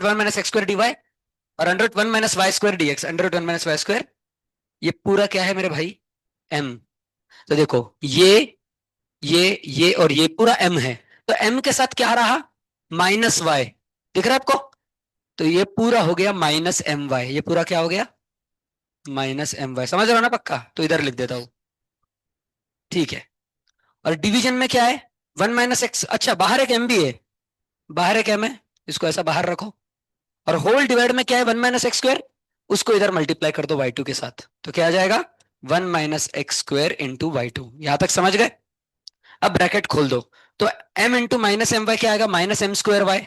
One minus x square d y और under root one minus y square d x, under root one minus y square, ये पूरा क्या है मेरे भाई, एम। तो देखो ये और ये पूरा एम है, तो एम के साथ क्या रहा, माइनस वाई, दिख रहा है आपको? तो ये पूरा हो गया माइनस एम वाई, ये पूरा क्या हो गया, माइनस एम वाई। समझ रहे हो ना पक्का? तो इधर लिख देता हूं, ठीक है। और डिवीजन में क्या है, वन माइनस एक्स, अच्छा बाहर एक एम भी है, बाहर एक एम है, इसको ऐसा बाहर रखो। और होल डिवाइड में क्या है, वन माइनस एक्स स्क्वायर, उसको इधर मल्टीप्लाई कर दो वाई टू के साथ, तो क्या आ जाएगा, one minus x square into y two. यहां तक समझ गए? अब ब्रैकेट खोल दो, तो m into minus m y क्या आएगा, माइनस एम स्क्वायर वाई,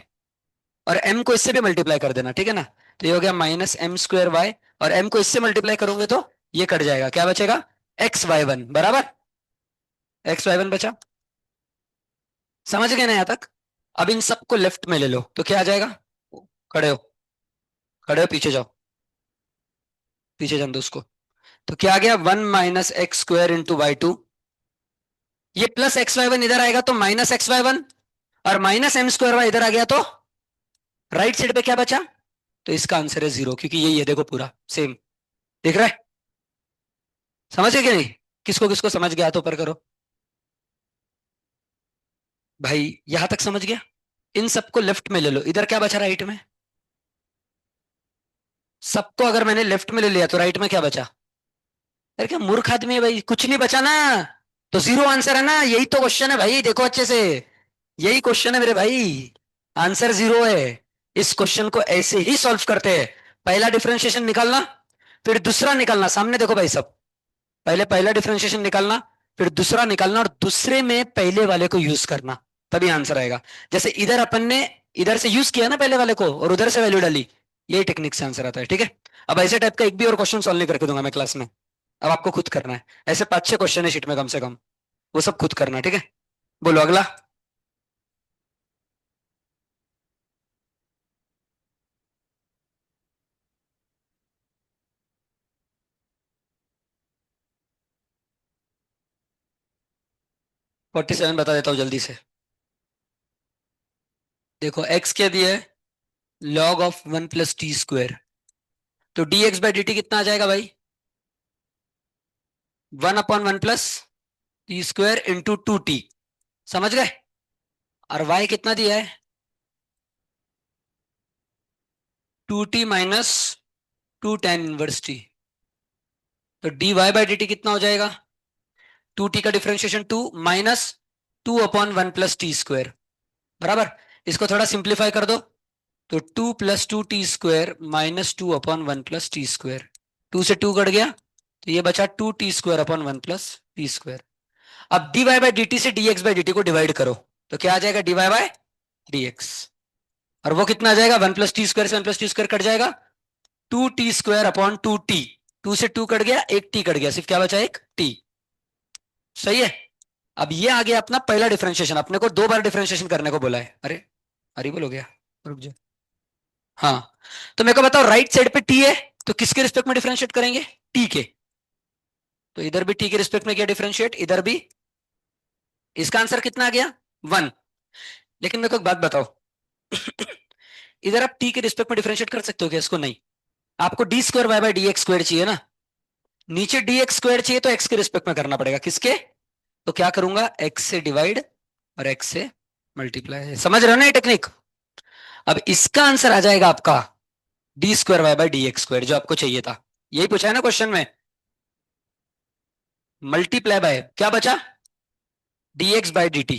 और m को इससे भी मल्टीप्लाई कर देना, ठीक है ना? तो ये हो गया माइनस एम स्क्वायर वाई, और m को इससे मल्टीप्लाई करोगे तो ये कट जाएगा, क्या बचेगा, एक्स वाई वन, बराबर, एक्स वाई वन बचा। समझ गए ना यहां तक? अब इन सबको लेफ्ट में ले लो तो क्या आ जाएगा, खड़े हो, खड़े हो, पीछे जाओ, पीछे जान दो उसको। तो क्या आ गया, one minus x square into y two, ये प्लस एक्स वाई वन इधर आएगा तो माइनस एक्स वाई वन, और माइनस एम स्क्वायर वाई इधर आ गया तो राइट साइड पे क्या बचा, तो इसका आंसर है जीरो, क्योंकि यही है देखो पूरा सेम, दिख रहा है? समझ गए कि नहीं? किसको किसको समझ गया तो ऊपर करो भाई, यहां तक समझ गया? इन सबको लेफ्ट में ले लो, इधर क्या बचा राइट में, सबको अगर मैंने लेफ्ट में ले लिया तो राइट में क्या बचा? यार क्या मूर्ख आदमी है भाई, कुछ नहीं बचा ना, तो जीरो आंसर है ना, यही तो क्वेश्चन है भाई, देखो अच्छे से, यही क्वेश्चन है मेरे भाई, आंसर जीरो है। इस क्वेश्चन को ऐसे ही सॉल्व करते हैं, पहला डिफरेंशिएशन निकालना, फिर दूसरा निकालना, सामने देखो भाई सब, पहले पहला डिफरेंशिएशन निकालना, फिर दूसरा निकालना, और दूसरे में पहले वाले को यूज करना, तभी आंसर आएगा। जैसे इधर अपन ने इधर से यूज किया ना पहले वाले को, और उधर से वैल्यू डाली, यही टेक्निक से आंसर आता है, ठीक है? अब ऐसे टाइप का एक भी और क्वेश्चन सॉल्व नहीं करके दूंगा मैं क्लास में, अब आपको खुद करना है। ऐसे पांच छह क्वेश्चन है शीट में कम से कम, वो सब खुद करना है, ठीक है? बोलो अगला। 47 बता देता हूँ जल्दी से। देखो x क्या दिया है, log of one plus t square, तो d x by d t कितना आ जाएगा भाई, one upon one plus t square into two t, समझ गए? और y कितना दिया है, two t minus two tan inverse t, तो d y by d t कितना हो जाएगा, टू टी का differentiation two minus two upon one plus t square, बराबर। इसको थोड़ा सिंप्लीफाई कर दो, तो to plus two t square minus two upon one plus t square, two से टू कट गया, तो ये बचा two t square upon one plus t square. अब d y by d t से d x by d t को divide करो, तो क्या आ जाएगा, d y by d x, और वो कितना आ जाएगा, वन प्लस टी स्क्वायर से one plus t square cut जाएगा, two t square upon two t, two से टू कट गया, एक टी कट गया, सिर्फ क्या बचा, एक टी, सही है? अब ये आ गया अपना पहला डिफरेंशिएशन, अपने को दो बार डिफरेंशिएशन करने को बोला है, अरे अरे बोल हो गया, रुक जाओ। हाँ, तो मेरे को बताओ राइट साइड पे टी है, तो किसके रिस्पेक्ट में डिफरेंशिएट करेंगे, टी के, तो इधर भी टी के रिस्पेक्ट में किया डिफरेंशिएट, इधर भी, इसका आंसर कितना आ गया, वन। लेकिन मेरे को एक बात बताओ, इधर आप टी के रिस्पेक्ट में डिफरेंशिएट कर सकते हो क्या इसको, नहीं, आपको d square y by d x square चाहिए ना, नीचे डी एक्स स्क्वायर चाहिए तो एक्स के रिस्पेक्ट में करना पड़ेगा, किसके, तो क्या करूंगा, एक्स से डिवाइड और एक्स से मल्टीप्लाई, समझ रहे हो ना ये टेक्निक? अब इसका आंसर आ जाएगा आपका d square y by d x square, जो आपको चाहिए था, यही पूछा है ना क्वेश्चन में, मल्टीप्लाई बाय क्या बचा, D x by d T,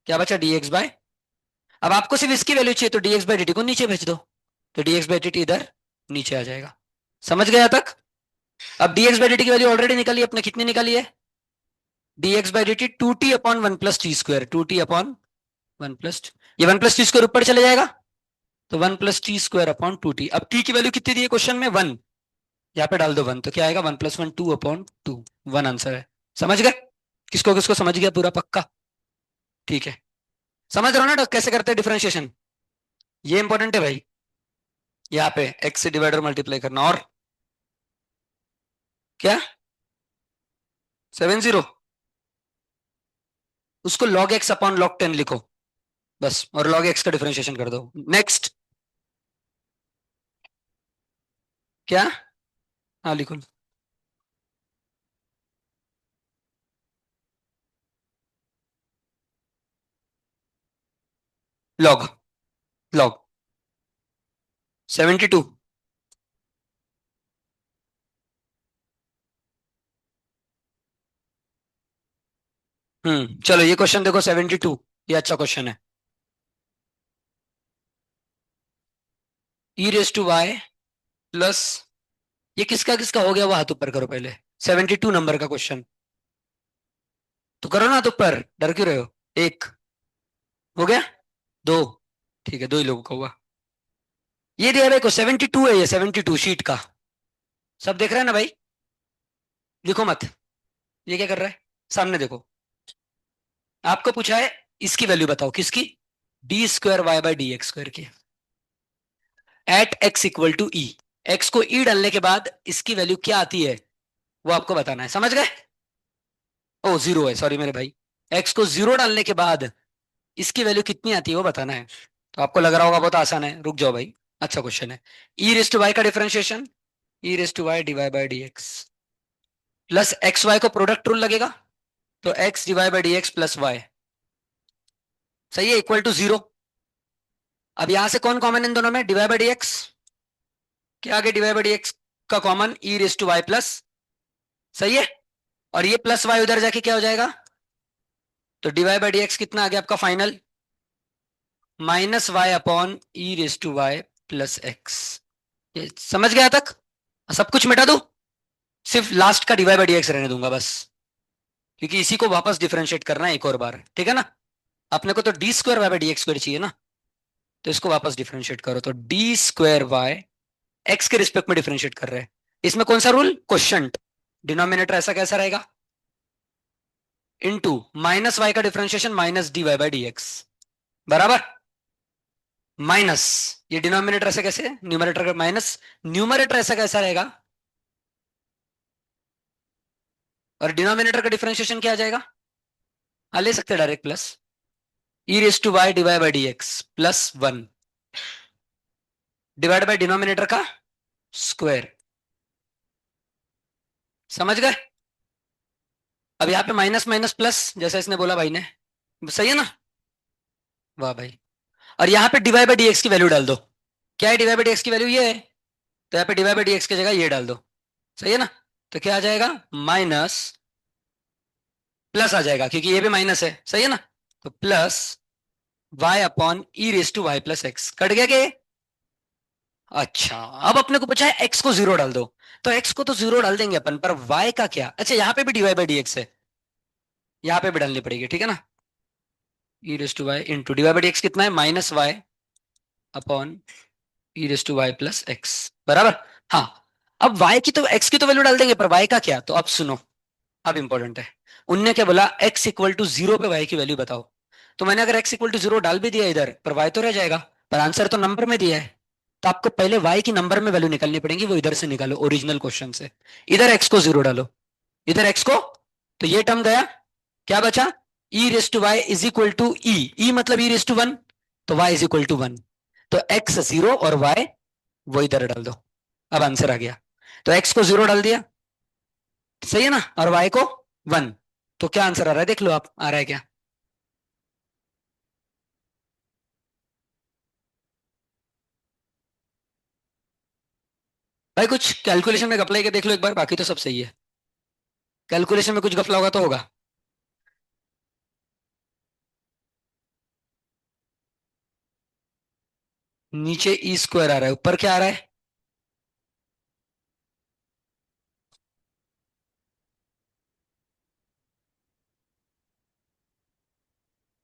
क्या बचा, डी एक्स बाय, अब आपको सिर्फ इसकी वैल्यू चाहिए तो d x by d t को नीचे भेज दो, तो d x by d t इधर नीचे आ जाएगा, समझ गया तक? अब d x by d t की वैल्यू ऑलरेडी निकाली अपने, कितनी निकाली है, d x by d t two t upon one plus t square, two t upon one plus, ये वन प्लस टी स्क्वायर ऊपर चले जाएगा, तो one plus t square upon two T, अब टी की वैल्यू कितनी दी है क्वेश्चन में, वन, यहाँ पे डाल दो वन, तो क्या आएगा, one plus one two upon two, one answer है, समझ गए? किसको किसको समझ गया पूरा पक्का? ठीक है, समझ रहे हो ना कैसे करते हैं डिफरेंशिएशन, ये इंपॉर्टेंट है भाई, यहाँ पे एक्स से डिवाइड और मल्टीप्लाई करना, और क्या, सेवन जीरो, उसको log x upon log ten लिखो बस, और लॉग एक्स का डिफरेंशिएशन कर दो, नेक्स्ट। क्या? हाँ लिखो। लॉग। लॉग 72। चलो ये क्वेश्चन देखो, 72। ये अच्छा क्वेश्चन है। E raise to y plus, ये किसका किसका हो गया वो हाथ ऊपर करो पहले। 72 नंबर का क्वेश्चन। तो करो ना हाथ ऊपर, डर क्यों रहे हो? एक हो गया। दो। ठीक है, दो ही लोगों का हुआ। ये दिया देखो 72 है, ये 72 शीट का। सब देख रहे हैं ना भाई? लिखो मत। ये क्या कर रहा है? सामने देखो। आपको पूछा है इसकी वैल्यू बताओ, किसकी? D square y by d x square की। At x equal to e. X को ई डालने के बाद इसकी वैल्यू क्या आती है वो आपको बताना है, समझ गए? ओ जीरो है, सॉरी मेरे भाई। एक्स को जीरो डालने के बाद इसकी वैल्यू कितनी आती है वो बताना है। तो आपको लग रहा होगा बहुत आसान है, रुक जाओ भाई। अच्छा क्वेश्चन है। ई रेस टू वाई का differentiation, e raise to y divide by d x plus x y को प्रोडक्ट रूल लगेगा, तो x divide by d x plus y, सही है, इक्वल टू जीरो। अब यहां से कौन कॉमन इन दोनों में? Divide by d x. क्या आगे डिवाइड बाई डी एक्स का common? E raise to y plus, सही है। और ये प्लस वाई उधर जाके क्या हो जाएगा? तो डिवाइड बाई डी एक्स कितना आ गया आपका final? Minus y upon e raise to y plus x. ये समझ गया तक? सब कुछ मिटा दूं? सिर्फ लास्ट का डिवाइड बाई डी एक्स रहने दूंगा बस, क्योंकि इसी को वापस डिफरेंशिएट करना है एक और बार, ठीक है ना? अपने को तो d square y by d x square चाहिए ना, तो इसको वापस डिफरेंशिएट करो, तो डी स्क्वायर वाई एक्स के रिस्पेक्ट में डिफरेंशिएट कर रहे हैं। इसमें कौन सा रूल? क्वोशंट। डिनोमिनेटर ऐसा कैसा रहेगा? इनटू माइनस वाई का differentiation minus d y by d x बराबर माइनस, ये डिनोमिनेटर ऐसा कैसे, न्यूमरेटर का माइनस, न्यूमरेटर ऐसा कैसा रहेगा, और डिनोमिनेटर का डिफरेंशिएशन क्या आ जाएगा? हाँ ले सकते हैं direct, plus e raise to y divide by d x plus one divide by denominator का स्क्वायर। समझ गए? अब यहाँ पे माइनस माइनस प्लस, जैसा इसने बोला भाई ने, सही है ना? वाह भाई। और यहाँ पे डिवाइड बाई डी एक्स की वैल्यू डाल दो। क्या है डिवाइड बाई डी एक्स की वैल्यू? ये है। तो यहाँ पे डिवाइड बाई डी एक्स की जगह ये डाल दो, सही है ना? तो क्या आ जाएगा? माइनस, प्लस आ जाएगा क्योंकि ये भी माइनस है, सही है ना? तो plus y upon e raise to y plus x, cut गया क्या ये? अच्छा, अब अपने को पूछा है एक्स को जीरो डाल दो। तो एक्स को तो जीरो डाल देंगे अपन, पर वाई का क्या? अच्छा यहाँ पे भी डिवाइड बाई डी एक्स है, यहाँ पे भी डालनी पड़ेगी, ठीक है ना? E raise to y into divide by d x कितना है? Minus y upon e raise to y plus x बराबर। हाँ, अब y की तो x की तो वैल्यू डाल देंगे, पर y का क्या? तो अब सुनो, अब इंपॉर्टेंट है। उनने क्या बोला? x इक्वल टू जीरो पे y की वैल्यू बताओ। तो मैंने अगर x इक्वल टू जीरो डाल भी दिया इधर, पर y तो रह जाएगा। पर आंसर तो नंबर में दिया है, तो आपको पहले y की नंबर में वैल्यू निकालनी पड़ेगी, वो इधर से निकालो ओरिजिनल क्वेश्चन से। इधर x को जीरो डालो, इधर x को, तो ये टर्म गया, क्या बचा? e raise to y is equal to e मतलब e रेस टू वन, तो y is equal to one. तो x जीरो और y वो इधर डाल दो। अब आंसर आ गया। तो x को जीरो डाल दिया, सही है ना, और y को वन। तो क्या आंसर आ रहा है देख लो आप, आ रहा है क्या? भाई कुछ कैलकुलेशन में अप्लाई के देख लो एक बार, बाकी तो सब सही है। कैलकुलेशन में कुछ गफला होगा तो होगा। नीचे ई स्क्वायर आ रहा है, ऊपर क्या आ रहा है?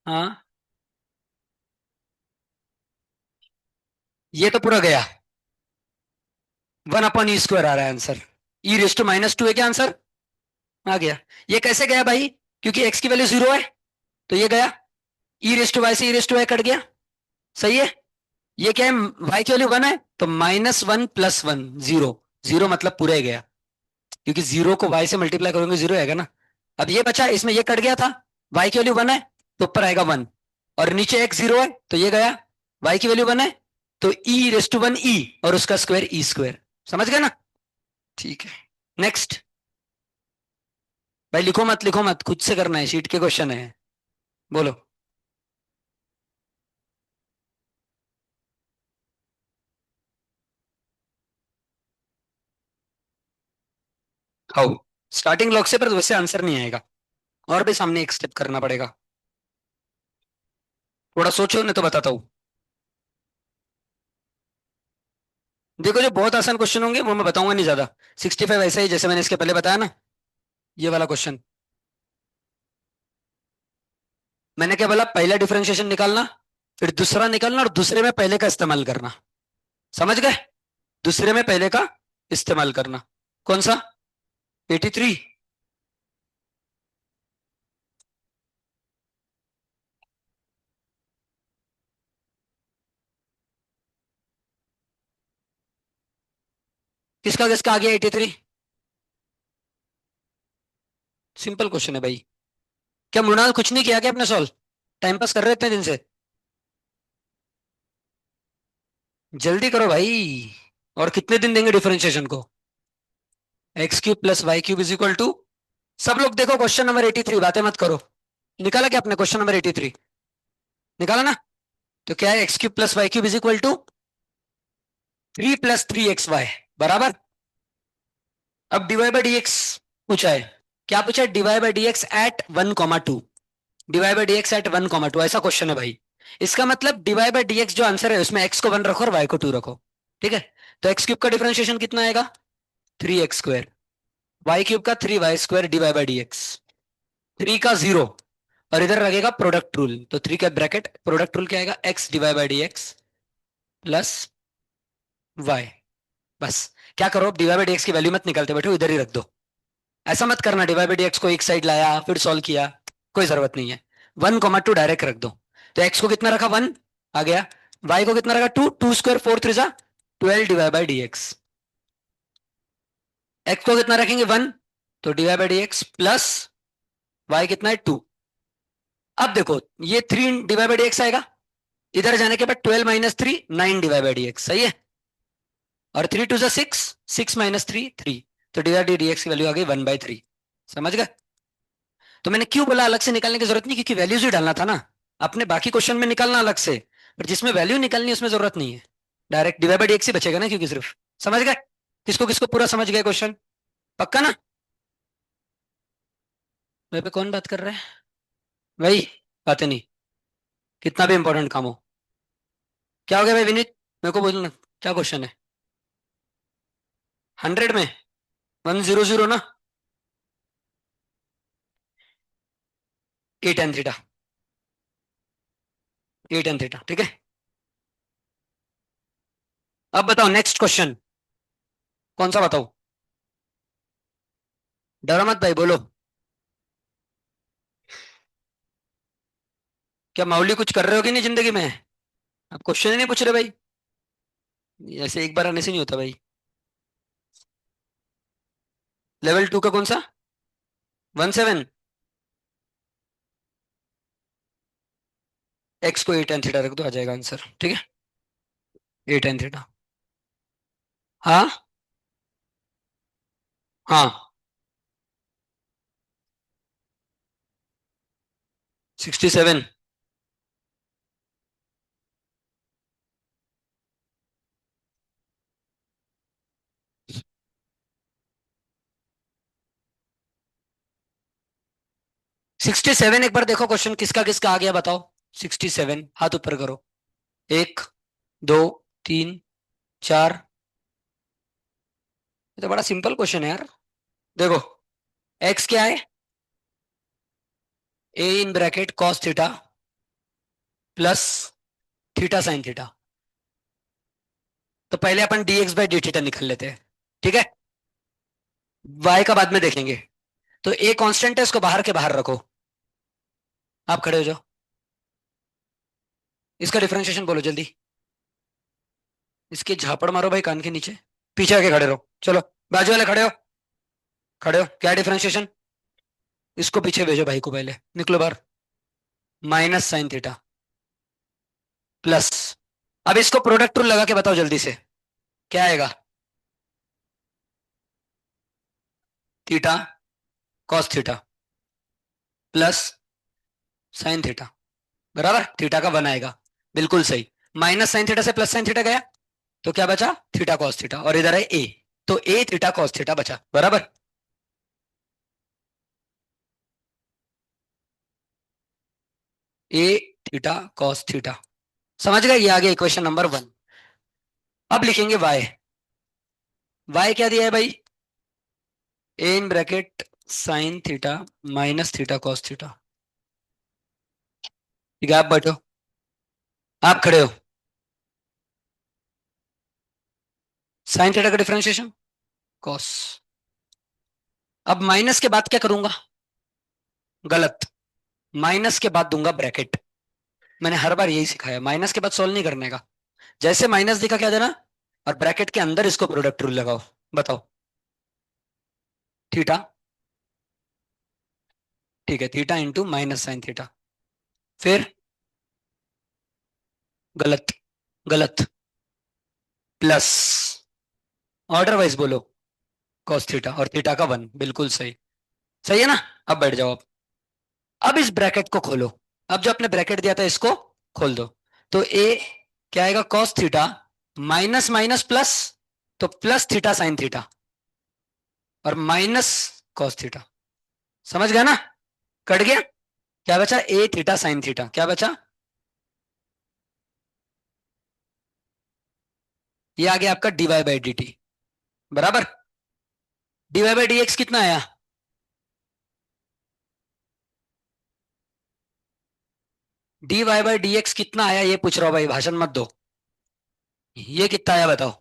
हाँ, ये तो पूरा गया। वन अपॉन ई स्क्वायर आ रहा है answer. E raise to minus two है क्या आंसर? आ गया। ये कैसे गया भाई? क्योंकि एक्स की वैल्यू जीरो है, तो ये गया। ई रेस टू वाई से ई रेस टू वाई कट गया, सही है। ये क्या है? वाई की वैल्यू वन है, तो minus one plus one zero. Zero मतलब पूरा ही गया, क्योंकि जीरो को वाई से मल्टीप्लाई करोगे जीरो आएगा ना। अब ये बचा, इसमें ये कट गया था। वाई की वैल्यू वन है, तो ऊपर आएगा वन, और नीचे एक्स जीरो है, तो ये गया। वाई की वैल्यू वन है, तो ई रेस टू वन ई, और उसका स्क्वायर ई स्क्वायर। समझ गए ना? ठीक है, नेक्स्ट। भाई लिखो मत, खुद से करना है, शीट के क्वेश्चन है। बोलो। हाउ? स्टार्टिंग लॉग से, पर वैसे आंसर नहीं आएगा, और भी सामने एक स्टेप करना पड़ेगा। थोड़ा सोचो, नहीं तो बताता हूँ। देखो, जो बहुत आसान क्वेश्चन होंगे वो मैं बताऊंगा नहीं ज्यादा। 65 ऐसा ही जैसे मैंने इसके पहले बताया ना, ये वाला क्वेश्चन। मैंने क्या बोला? पहला डिफरेंशिएशन निकालना, फिर दूसरा निकालना, और दूसरे में पहले का इस्तेमाल करना। समझ गए? दूसरे में पहले का इस्तेमाल करना। कौन सा? 83? किसका किसका आ गया 83? सिंपल क्वेश्चन है भाई। क्या मृणाल कुछ नहीं किया क्या अपने सॉल्व? टाइम पास कर रहे इतने दिन से? जल्दी करो भाई। और कितने दिन देंगे डिफरेंशिएशन को? X cube plus y cube is equal to. सब लोग देखो क्वेश्चन नंबर 83, बातें मत करो। निकाला क्या आपने क्वेश्चन नंबर 83? निकाला ना? तो क्या है? X cube plus y cube is equal to 3 + 3xy, बराबर। अब डीवाई बाई डी एक्स पूछा है। क्या पूछा है? Dy by d x at 1,2। Dy by d x at 1,2, ऐसा क्वेश्चन है भाई। इसका मतलब डीवाई बाई डी एक्स जो आंसर है उसमें एक्स को 1 रखो और वाई को 2 रखो। ठीक है? तो एक्स क्यूब का डिफरेंशिएशन कितना आएगा? 3x²। वाई क्यूब का 3y² D Y by d x. 3 का 0, और इधर लगेगा प्रोडक्ट रूल, तो 3 का ब्रैकेट प्रोडक्ट रूल क्या आएगा? X divide by d x plus y. बस। क्या करो, अब डिवाइड बाई डी एक्स की वैल्यू मत निकालते बैठो, इधर ही रख दो। ऐसा मत करना डिवाइड बाई डी एक्स को एक साइड लाया फिर सॉल्व किया, कोई जरूरत नहीं है। 1,2 डायरेक्ट रख दो। तो एक्स को कितना रखा? 1 आ गया। वाई को कितना रखा? 2। 2² 4 3 जा 12 divide by d x. X को कितना रखेंगे? 1। तो divide by d x plus y कितना है? 2। अब देखो, ये 3 डिवाइड बाई डी एक्स आएगा, इधर जाने के बाद 12 - 3 9 डिवाइड बाई डी एक्स, सही है। और 3 × 2 = 6, 6 - 3 3। तो डिवाइड डी एक्स की वैल्यू आ गई 1/3। समझ गए? तो मैंने क्यों बोला अलग से निकालने की जरूरत नहीं, क्योंकि वैल्यूज ही डालना था ना। अपने बाकी क्वेश्चन में निकालना अलग से, पर जिसमें वैल्यू निकालनी है उसमें जरूरत नहीं है। Direct divide by d x ही बचेगा ना, क्योंकि सिर्फ। समझ गए? किसको किसको पूरा समझ गए क्वेश्चन? पक्का ना? मेरे पे कौन बात कर रहा है? वही बातें नहीं, कितना भी इंपॉर्टेंट काम हो। क्या हो गया भाई विनीत? मेरे को बोलना, क्या क्वेश्चन है? 100 में 100 ना? A tan θ। A tan θ, ठीक है। अब बताओ नेक्स्ट क्वेश्चन। कौन सा बताओ? डरो मत भाई, बोलो। क्या माउली कुछ कर रहे हो कि नहीं जिंदगी में? आप क्वेश्चन ही नहीं पूछ रहे भाई। ऐसे एक बार आने से नहीं होता भाई। लेवल 2 का कौन सा? 17। एक्स को A tan θ रख दो, आ जाएगा आंसर, ठीक है। A tan θ। हाँ। हाँ। 67। 67, एक बार देखो क्वेश्चन किसका किसका आ गया बताओ। 67, हाथ ऊपर करो। 1 2 3 4। ये तो बड़ा सिंपल क्वेश्चन है यार। देखो, एक्स क्या है? A (cos θ plus θ sin θ। तो पहले अपन dx बाई डी थीटा निकल लेते हैं, ठीक है। y का बाद में देखेंगे। तो a कांस्टेंट है, इसको बाहर के बाहर रखो। आप खड़े हो जाओ। इसका डिफरेंशिएशन बोलो जल्दी। इसके झापड़ मारो भाई कान के नीचे। पीछे आके खड़े रहो, चलो। बाजू वाले खड़े हो। खड़े हो, क्या डिफरेंशिएशन? इसको पीछे भेजो भाई को, पहले निकलो बाहर। -sin θ plus. अब इसको प्रोडक्ट रूल लगा के बताओ जल्दी से, क्या आएगा? Theta cos theta plus sine theta, बराबर थीटा का वन आएगा, बिल्कुल सही। माइनस साइन थीटा से प्लस साइन थीटा गया, तो क्या बचा, थीटा कॉस थीटा, और इधर है ए, तो ए थीटा कॉस थीटा बचा, बराबर। ए थीटा कॉस थीटा, समझ गए, ये आगे इक्वेशन नंबर 1। अब लिखेंगे वाई। वाई क्या दिया है भाई, a in bracket sine theta minus theta cos theta. ठीक है, आप बैठो, आप खड़े हो। साइन थीटा का डिफरेंशिएशन कॉस। अब माइनस के बाद क्या करूंगा, गलत, माइनस के बाद दूंगा ब्रैकेट। मैंने हर बार यही सिखाया, माइनस के बाद सोल्व नहीं करने का, जैसे माइनस दिखा क्या देना, और ब्रैकेट के अंदर इसको प्रोडक्ट रूल लगाओ। बताओ, थीटा, ठीक है, theta into minus sine theta, फिर गलत, गलत, प्लस, ऑर्डर वाइज बोलो, कॉस थीटा और थीटा का वन, बिल्कुल सही, सही है ना। अब बैठ जाओ, अब इस ब्रैकेट को खोलो, अब जो आपने ब्रैकेट दिया था इसको खोल दो, तो ए क्या आएगा, cos theta minus minus plus, तो प्लस थीटा साइन थीटा और माइनस कॉस थीटा, समझ गया ना, कट गया। क्या बचा, ए थीटा साइन थीटा, क्या बचा, ये आ गया आपका डीवाई बाई डी टी, बराबर। डीवाई बाई डी एक्स कितना आया, d y by d x कितना आया, ये पूछ रहा हूं भाई, भाषण मत दो। ये कितना आया बताओ,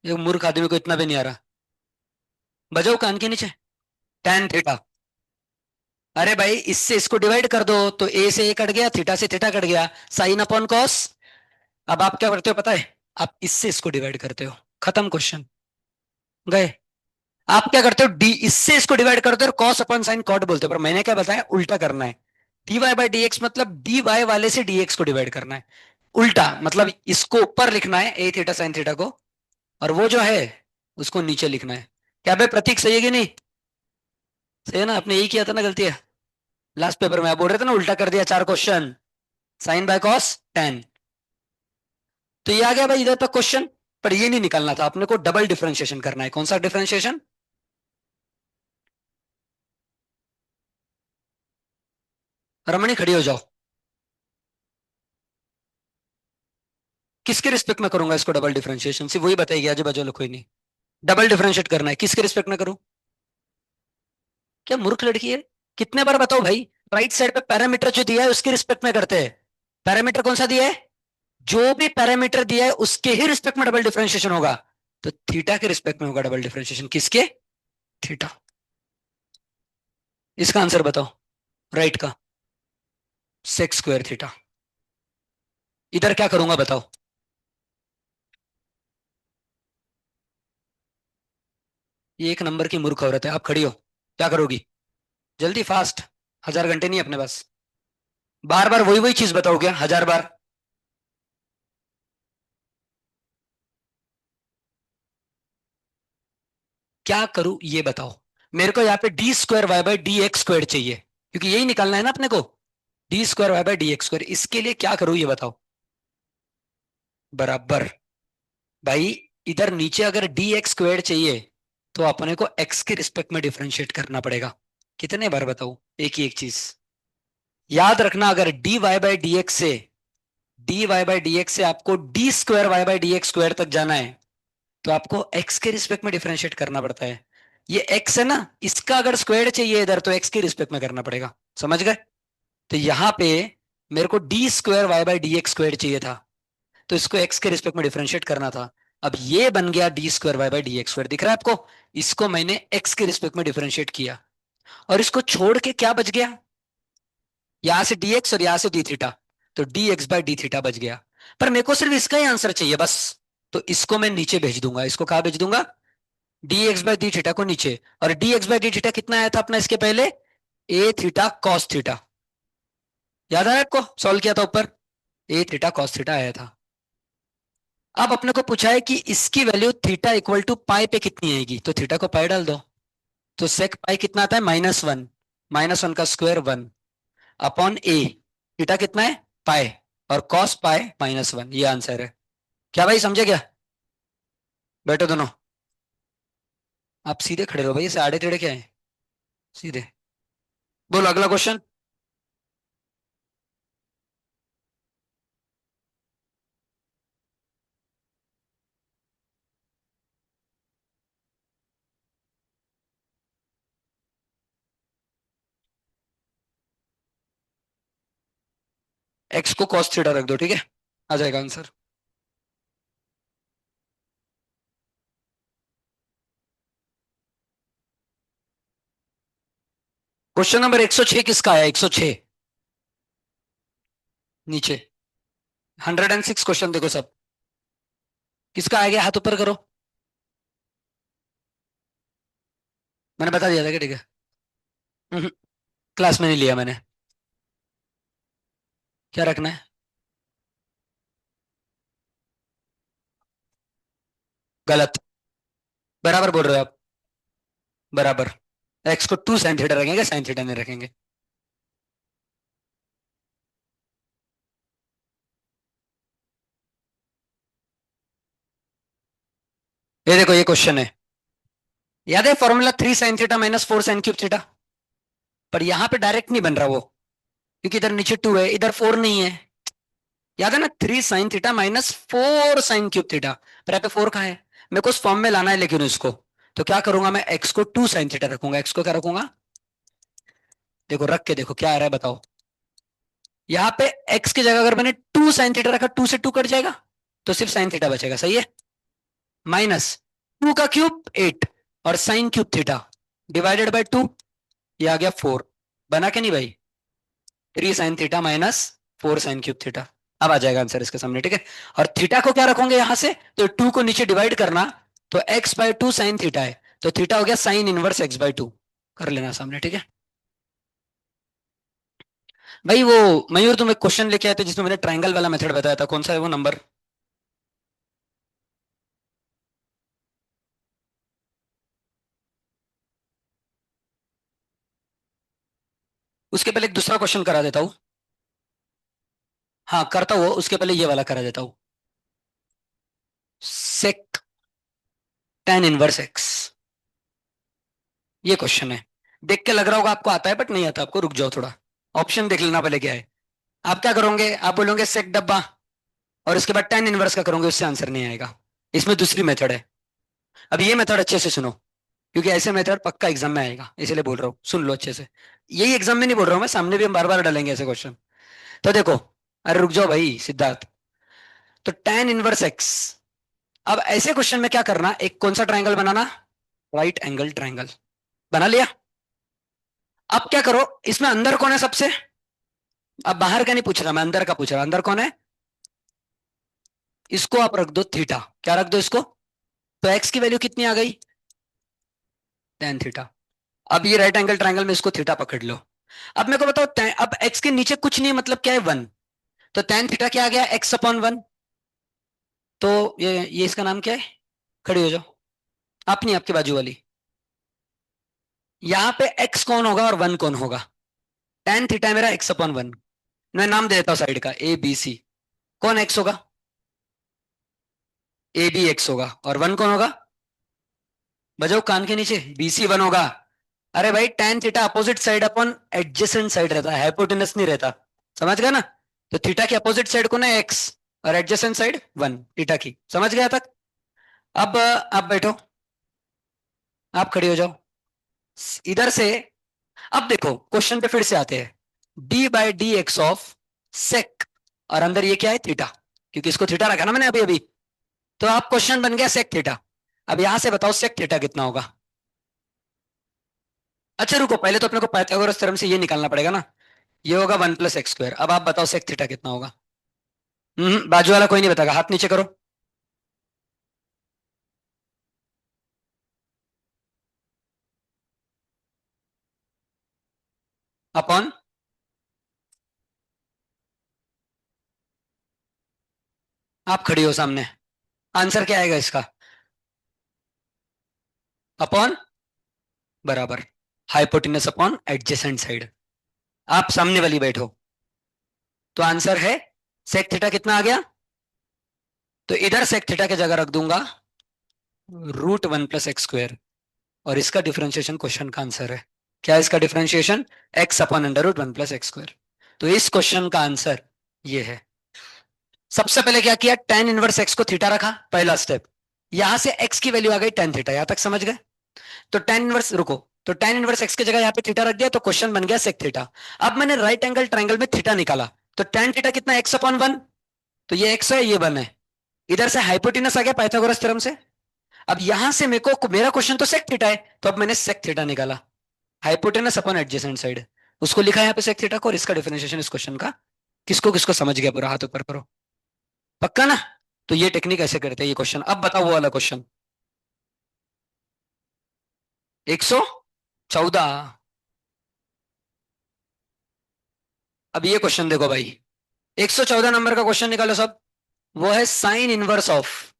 ये मूर्ख आदमी को इतना भी नहीं आ रहा, बजाओ कान के नीचे, टेन थीटा। अरे भाई इससे इसको डिवाइड कर दो, तो ए से ए कट गया, थीटा से थीटा कट गया, साइन अपॉन कॉस। अब आप क्या करते हो पता है, आप इससे इसको डिवाइड करते हो, खत्म क्वेश्चन, गए। आप क्या करते हो, डी इससे इसको डिवाइड करते हो, कॉस अपॉन साइन कॉट बोलते हो, पर मैंने क्या बताया, उल्टा करना है। D y by d x मतलब डी वाई वाले से डी एक्स को डिवाइड करना है, उल्टा मतलब इसको ऊपर लिखना है ए थीटा साइन थीटा को, और वो जो है उसको नीचे लिखना है। क्या भाई प्रतीक सही है कि नहीं, सही है ना, आपने यही किया था ना, गलती है लास्ट पेपर में, आप बोल रहे थे ना उल्टा कर दिया 4 question, sin by cos tan. तो ये आ गया भाई इधर तक क्वेश्चन, पर ये नहीं निकालना था अपने को, डबल डिफरेंशिएशन करना है। कौन सा डिफरेंशिएशन, रमणी खड़ी हो जाओ, किसके रिस्पेक्ट में करूंगा इसको डबल डिफरेंशिएशन, सिर्फ वही बताइए, आजू बाजू कोई नहीं। डबल डिफरेंशिएट करना है, किसके रिस्पेक्ट में करूं, क्या मूर्ख लड़की है, कितने बार बताओ भाई, राइट साइड पे पैरामीटर जो दिया है उसके रिस्पेक्ट में करते हैं। पैरामीटर कौन सा दिया है, जो भी पैरामीटर दिया है उसके ही रिस्पेक्ट में डबल डिफरेंशिएशन होगा, तो थीटा के रिस्पेक्ट में होगा डबल डिफरेंशिएशन, किसके, थीटा। इसका आंसर बताओ, राइट का, सेक स्क्वायर थीटा। इधर क्या करूंगा बताओ, ये एक नंबर की मूर्ख औरत है, आप खड़ी हो, क्या करोगी, जल्दी फास्ट, 1000 घंटे नहीं अपने पास, बार बार वही वही चीज बताओ क्या, 1000 बार। क्या करूं ये बताओ, मेरे को यहाँ पे d square y by d x square चाहिए, क्योंकि यही निकालना है ना अपने को, d square y by d x square, इसके लिए क्या करूं ये बताओ, बराबर। भाई इधर नीचे अगर डी एक्स स्क्वायर चाहिए, तो अपने को एक्स के रिस्पेक्ट में डिफरेंशिएट करना पड़ेगा। कितने बार बताऊं एक ही एक चीज, याद रखना, अगर d y by d x से, d y by d x से आपको d square y by d x square तक जाना है, तो आपको एक्स के रिस्पेक्ट में डिफरेंशिएट करना पड़ता है। ये एक्स है ना, इसका अगर स्क्वायर चाहिए इधर, तो एक्स के रिस्पेक्ट में करना पड़ेगा, समझ गए। तो यहां पे मेरे को d square y by d x square चाहिए था, तो इसको एक्स के रिस्पेक्ट में डिफरेंशिएट करना था। अब ये बन गया d square y by d x square, दिख रहा है आपको, इसको मैंने एक्स के रिस्पेक्ट में डिफरेंशिएट किया, और इसको छोड़ के क्या बच गया, यहां से डी एक्स और यहां से डी थीटा, तो d x by d theta बच गया। पर मेरे को सिर्फ इसका ही आंसर चाहिए बस, तो इसको मैं नीचे भेज दूंगा, इसको कहा भेज दूंगा, D x by d theta को नीचे। और D x by d theta कितना आया था अपना इसके पहले, ए थीटा कॉस थीटा, याद आया आपको, सॉल्व किया था ऊपर, ए थीटा कॉस थीटा आया था। अब अपने को पूछा है कि इसकी वैल्यू थीटा इक्वल टू पाई पे कितनी आएगी, तो थीटा को पाई डाल दो। तो सेक पाई कितना आता है, -1, -1 का स्क्वायर 1 अपॉन ए। थीटा कितना है, पाई, और कॉस पाई -1, ये आंसर है। क्या भाई समझे क्या? बैठो दोनों। आप सीधे खड़े रहो भाई, ऐसे आड़े टेढ़े क्या है, सीधे। बोलो अगला क्वेश्चन। एक्स को कॉस थीटा रख दो, ठीक है, आ जाएगा आंसर। क्वेश्चन नंबर 106 किसका है, 106 नीचे। 106 क्वेश्चन देखो सब, किसका आ गया हाथ ऊपर करो। मैंने बता दिया था कि ठीक है। हम्म, क्लास में नहीं लिया मैंने। क्या रखना है? गलत। बराबर बोल रहे हो आप, बराबर। एक्स को 2 साइन थीटा रखेंगे, साइन थीटा नहीं रखेंगे। ये देखो ये क्वेश्चन है, याद है फॉर्मूला 3 sin θ - 4 sin³ थीटा। पर यहां पे डायरेक्ट नहीं बन रहा वो, क्योंकि इधर नीचे 2 है, इधर 4 नहीं है। याद है ना, 3 sin θ - 4 sin³ थीटा। पर यहाँ पे 4 कहाँ है? मेरे को उस फॉर्म में लाना है, लेकिन उसको तो क्या करूंगा मैं, एक्स को 2 sin θ रखूंगा। एक्स को क्या रखूंगा, देखो रख के देखो क्या आ रहा है बताओ। यहाँ पे एक्स की जगह अगर मैंने 2 sin θ रखा, 2 से 2 कट जाएगा, तो सिर्फ sin θ बचेगा, सही है। माइनस 2 का क्यूब 8, और sin³ थीटा डिवाइडेड बाय 2, ये आ गया 4। बना के नहीं भाई, 3 sin θ - 4 sin³थीटा। अब आ जाएगा आंसर इसके सामने, ठीक है। और थीटा को क्या रखोगे यहां से, तो 2 को नीचे डिवाइड करना, तो x/2 sin θ है, तो थीटा हो गया sin 1 x/2। कर लेना सामने, ठीक है। भाई वो मयूर, तुम एक क्वेश्चन लेके आए थे जिसमें मैंने ट्रायंगल वाला मेथड बताया था, कौन सा है वो नंबर? उसके पहले एक दूसरा क्वेश्चन करा देता हूँ। हाँ करता हुआ, उसके पहले ये वाला करा देता हूँ। सेक tan 1x, ये क्वेश्चन है। देख के लग रहा होगा आपको आता है, बट नहीं आता आपको, रुक जाओ थोड़ा। ऑप्शन देख लेना पहले क्या है। आप क्या करोगे, आप बोलोगे सेक डब्बा, और उसके बाद tan 1 का करोगे, उससे आंसर नहीं आएगा। इसमें दूसरी मेथड है। अब ये मेथड अच्छे से सुनो, क्योंकि ऐसे मेथड पक्का एग्जाम में आएगा, इसलिए बोल रहा हूँ, सुन लो अच्छे से। यही एग्जाम में नहीं बोल रहा हूँ मैं, सामने भी हम बार बार डालेंगे ऐसे क्वेश्चन। तो देखो, अरे रुक जाओ भाई सिद्धार्थ। तो tan 1x, अब ऐसे क्वेश्चन में क्या करना, एक कौन सा ट्राइंगल बनाना, राइट एंगल ट्राइंगल। बना लिया। अब क्या करो, इसमें अंदर कौन है सबसे, अब बाहर का नहीं पूछ रहा मैं, अंदर का पूछ रहा, अंदर कौन है, इसको आप रख दो थीटा। क्या रख दो इसको, तो एक्स की वैल्यू कितनी आ गई, tan θ। अब ये राइट एंगल ट्राइंगल में इसको थीटा पकड़ लो। अब मेरे को बताओ, अब एक्स के नीचे कुछ नहीं है, मतलब क्या है 1, तो tan θ क्या आ गया, x/1। तो ये इसका नाम क्या है, खड़ी हो जाओ। आप नहीं, आपके बाजू वाली। यहाँ पे x कौन होगा और 1 कौन होगा, tan θ है मेरा x/1। मैं नाम दे देता हूँ साइड का, ABC। कौन x होगा, AB x होगा, और 1 कौन होगा, बजाओ कान के नीचे, BC 1 होगा। अरे भाई tan θ opposite side upon adjacent side रहता है, हाइपोटेनस नहीं रहता। समझ गया ना। तो थीटा की अपोजिट साइड को ना एक्स, और एडजेसेंट साइड 1 थीटा की, समझ गया तक। अब आप बैठो, आप खड़ी हो जाओ इधर से। अब देखो क्वेश्चन पे फिर से आते हैं, d/dx ऑफ सेक, और अंदर ये क्या है थीटा, क्योंकि इसको थीटा रखा ना मैंने अभी अभी। तो आप क्वेश्चन बन गया सेक थीटा। अब यहां से बताओ सेक थीटा कितना होगा। अच्छा रुको, पहले तो अपने को पाइथागोरस थ्योरम से ये निकालना पड़ेगा ना। ये होगा 1 + x²। अब आप बताओ सेक थीटा कितना होगा। बाजू वाला कोई नहीं बताएगा, हाथ नीचे करो। अपॉन, आप खड़ी हो सामने। आंसर क्या आएगा इसका? अपॉन बराबर हाइपोटेनस अपॉन एडजेसेंट साइड। आप सामने वाली बैठो, तो आंसर है सेक थीटा कितना आ गया? तो इधर सेक थीटा की जगह रख दूंगा √1 + x², और इसका डिफरेंशिएशन क्वेश्चन का आंसर है। क्या है इसका डिफरेंशिएशन? x upon √1 + x²। तो इस क्वेश्चन का आंसर ये है। सबसे पहले क्या किया, tan इनवर्स x को थीटा रखा, पहला स्टेप। यहां से x की वैल्यू आ गई tan थीटा, यहां तक समझ गए? तो tan इनवर्स, रुको, तो tan इनवर्स x की जगह यहाँ पे थीटा रख दिया, तो क्वेश्चन बन गया सेक थीटा। अब मैंने राइट एंगल ट्रायंगल में थीटा निकाला, तो tan थीटा कितना, x/1। तो ये x है, ये 1 है। इधर से हाइपोटेनस आ गया पाइथागोरस थ्योरम से। अब यहां से मेरे को, मेरा क्वेश्चन तो सेक थीटा है, तो अब मैंने सेक थीटा निकाला, हाइपोटेनस अपॉन एडजेसेंट साइड, उसको लिखा यहाँ पे सेक थीटा को, और इसका डिफरेंशिएशन इस क्वेश्चन का। किसको किसको समझ गया पूरा? हाथ ऊपर करो। पक्का ना? तो ये टेक्निक ऐसे करते हैं ये क्वेश्चन। अब बताओ वो वाला क्वेश्चन, 114। अब ये क्वेश्चन देखो भाई, 114 नंबर का क्वेश्चन निकालो सब। वो है sine inverse of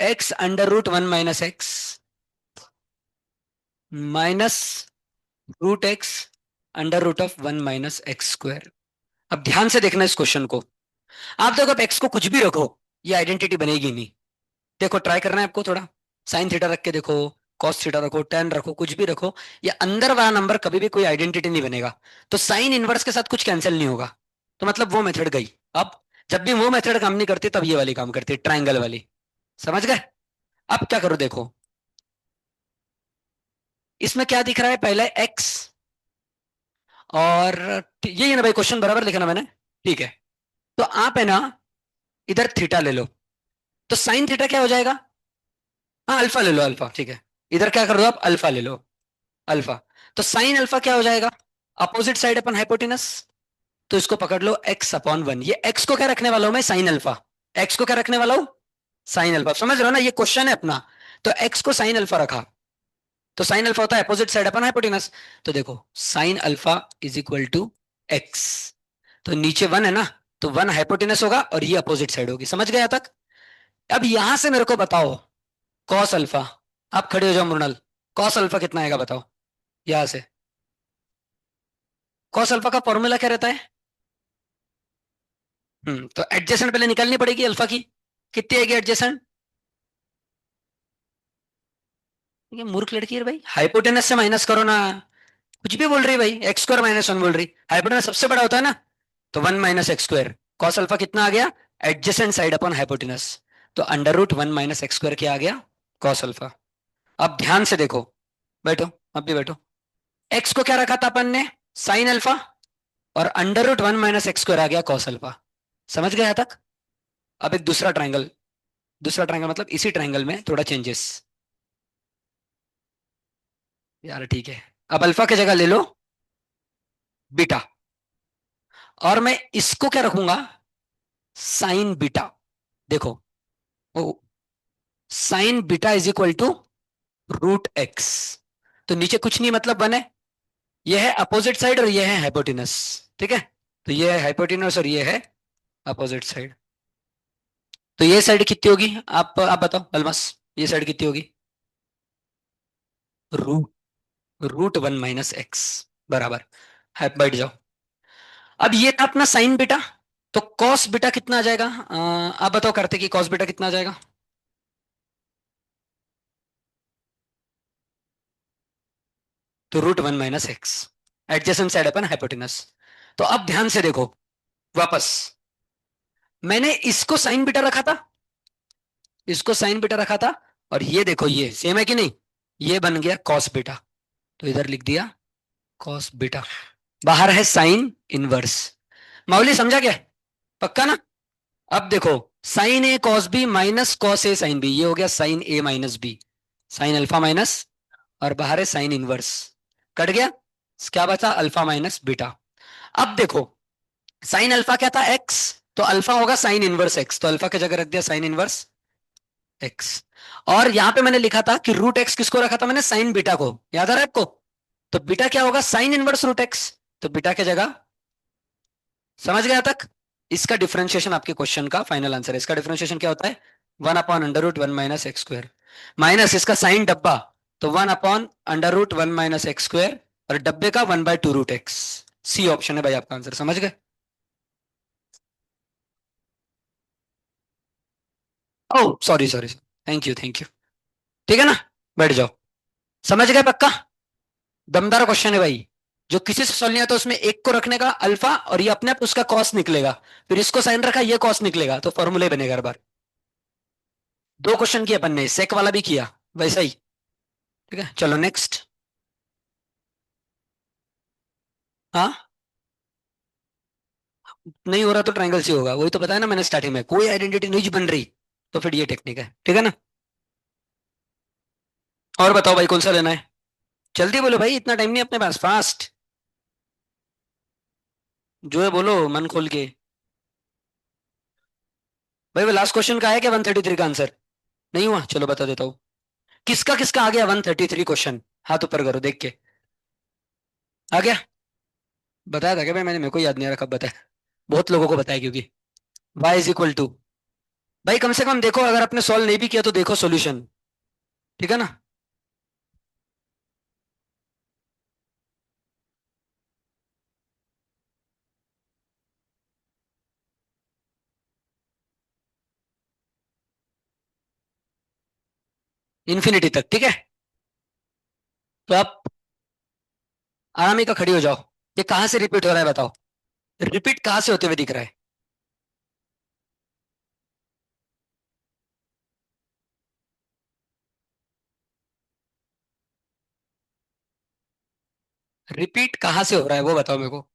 x√1 - x minus √x √1 - x²। अब ध्यान से देखना इस क्वेश्चन को। आप देखो, अब x को कुछ भी रखो, ये आइडेंटिटी बनेगी नहीं। देखो, ट्राई करना है आपको थोड़ा। साइन थीटा रख के देखो, कॉस थीटा रखो, टेन रखो, कुछ भी रखो, ये अंदर वाला नंबर कभी भी कोई आइडेंटिटी नहीं बनेगा। तो साइन इनवर्स के साथ कुछ कैंसिल नहीं होगा, तो मतलब वो मेथड गई। अब जब भी वो मेथड काम नहीं करती, तब ये वाली काम करती है, ट्राइंगल वाली। समझ गए? अब क्या करो देखो, इसमें क्या दिख रहा है, पहले एक्स, और ये ना भाई, क्वेश्चन बराबर लिखा ना मैंने? ठीक है। तो आप है ना, इधर थीटा ले लो, तो साइन थीटा क्या हो जाएगा? हाँ, अल्फा ले लो, अल्फा, ठीक है। इधर क्या कर दो आप, अल्फा ले लो, अल्फा। तो साइन अल्फा क्या हो जाएगा? अपोजिट साइड अपन हाइपोटेनस। तो इसको पकड़ लो x/1। ये x को क्या रखने वाला हूं मैं, साइन अल्फा। x को क्या रखने वाला हूं? Sine alpha. समझ रहे हो ना, ये क्वेश्चन है अपना। तो x को साइन अल्फा रखा, तो साइन अल्फा होता है अपोजिट साइड अपन हाइपोटेनस। तो देखो, sin alpha is equal to x. तो नीचे 1 है ना, तो 1 हाइपोटेनस होगा, और ये अपोजिट साइड होगी। समझ गए यहां तक? अब यहां से मेरे को बताओ, कॉस अल्फा। आप खड़े हो जाओ मृणाल। कॉस अल्फा कितना आएगा बताओ, यहां से। कॉस अल्फा का फॉर्मूला क्या रहता है? तो एडजेसेंट पहले निकालनी पड़ेगी अल्फा की। कितनी आएगी एडजेसेंट? ये मूर्ख लड़की है भाई, हाइपोटेनस से माइनस करो ना। कुछ भी बोल रही है भाई, x² - 1 बोल रही। हाइपोटेनस सबसे बड़ा होता है ना, तो 1 - x²। कॉस अल्फा कितना आ गया? Adjacent side upon hypotenuse. तो √1 - x² क्या आ गया? Cos alpha. अब ध्यान से देखो, बैठो, अब भी बैठो। एक्स को क्या रखा था अपन ने, साइन अल्फा, और √1 - x² आ गया कॉस अल्फा। समझ गए यहां तक? अब एक दूसरा ट्राइंगल, दूसरा ट्राइंगल मतलब इसी ट्राइंगल में थोड़ा चेंजेस। यार ठीक है, अब अल्फा की जगह ले लो बीटा, और मैं इसको क्या रखूंगा, साइन बीटा। देखो, oh, sine beta is equal to √x। तो नीचे कुछ नहीं, मतलब 1 है। ये है अपोजिट साइड, और ये है हाइपोटेनस। ठीक है? तो ये है हाइपोटेनस, और ये है अपोजिट साइड। तो ये साइड कितनी होगी, आप बताओ अलमस, ये साइड कितनी होगी? रूट √1 - x बराबर है, बैठ जाओ। अब ये था अपना साइन बीटा, तो कॉस बीटा कितना आ जाएगा? आप बताओ करते कि कॉस बीटा कितना आ जाएगा? तो √1 - x, एडजेसेंट साइड अपन हाइपोटेनस। तो अब ध्यान से देखो, वापस मैंने इसको साइन बीटा रखा था, इसको साइन बीटा रखा था, और ये देखो, ये सेम है कि नहीं? ये बन गया कॉस बीटा। तो इधर लिख दिया कॉस बीटा। बाहर है साइन इनवर्स। माउली समझा क्या? पक्का ना? अब देखो, sine a cos b minus cos a sine b, ये हो गया sine a minus b, sine alpha minus, और बाहर है साइन इनवर्स। कट गया, क्या बचा, अल्फा माइनस बीटा। अब देखो, साइन अल्फा क्या था, एक्स, तो अल्फा होगा साइन इनवर्स एक्स, तो अल्फा की जगह रख दिया साइन इनवर्स एक्स। और यहां पे मैंने लिखा था कि √x किसको रखा था मैंने, साइन बीटा को, याद आ रहा है आपको? तो बीटा क्या होगा, साइन इनवर्स √x। तो बीटा की जगह, समझ गया तक? इसका डिफरेंशिएशन आपके क्वेश्चन का फाइनल आंसर है। इसका डिफरेंशिएशन क्या होता है? 1/√1 - x², माइनस इसका साइन डब्बा, तो 1/√1 - x², और डब्बे का 1/2√x। सी ऑप्शन है भाई आपका आंसर, समझ गए? Oh sorry sorry, thank you thank you. ठीक है ना, बैठ जाओ। समझ गए पक्का? दमदार क्वेश्चन है भाई। जो किसी से सॉल्व नहीं आता उसमें एक को रखने का अल्फा, और ये अपने आप उसका कॉस निकलेगा। फिर इसको साइन रखा, ये कॉस निकलेगा, तो फॉर्मूले बनेगा हर बार। दो क्वेश्चन किए अपन ने, सेक वाला भी किया वैसा ही। ठीक है, चलो नेक्स्ट। हाँ, नहीं हो रहा तो ट्रायंगल से होगा, वही तो बताया ना मैंने स्टार्टिंग में, कोई आइडेंटिटी नहीं बन रही तो फिर ये टेक्निक है। ठीक है ना? और बताओ भाई, कौन सा लेना है? जल्दी बोलो भाई, इतना टाइम नहीं अपने पास, फास्ट। जो है बोलो मन खोल के। भाई वो लास्ट क्वेश्चन का है क्या 133 का आंसर? नहीं हुआ, चलो बता देता हूँ। किसका किसका आ गया 133 क्वेश्चन? हाथ ऊपर करो देख के। आ गया? बताया था क्या भाई मैंने? मेरे को याद नहीं आ रहा कब बताया। बहुत लोगों को बताया क्योंकि y = भाई कम से कम देखो, अगर आपने सॉल्व नहीं भी किया तो देखो सॉल्यूशन। ठीक है ना? इन्फिनिटी तक, ठीक है। तो आप आराम ही का खड़ी हो जाओ। ये कहां से रिपीट हो रहा है बताओ? रिपीट कहां से होते हुए दिख रहा है? रिपीट कहां से हो रहा है वो बताओ मेरे को।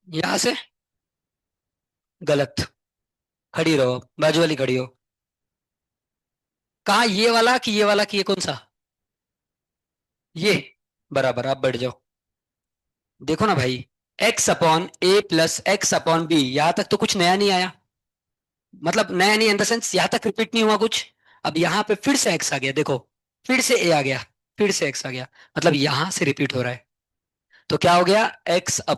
यहां से? गलत। खड़ी रहो, बाजू वाली खड़ी हो। कहा, ये वाला कि ये वाला कि ये कौन सा? ये। बराबर, आप बैठ जाओ। देखो ना भाई, x/a + x/b, यहां तक तो कुछ नया नहीं आया। मतलब नया नहीं इन द सेंस, यहां तक रिपीट नहीं हुआ कुछ। अब यहां पे फिर से x आ गया, देखो। फिर से a आ गया, फिर से x आ गया। मतलब यहां से रिपीट हो रहा है। तो क्या हो गया? x/a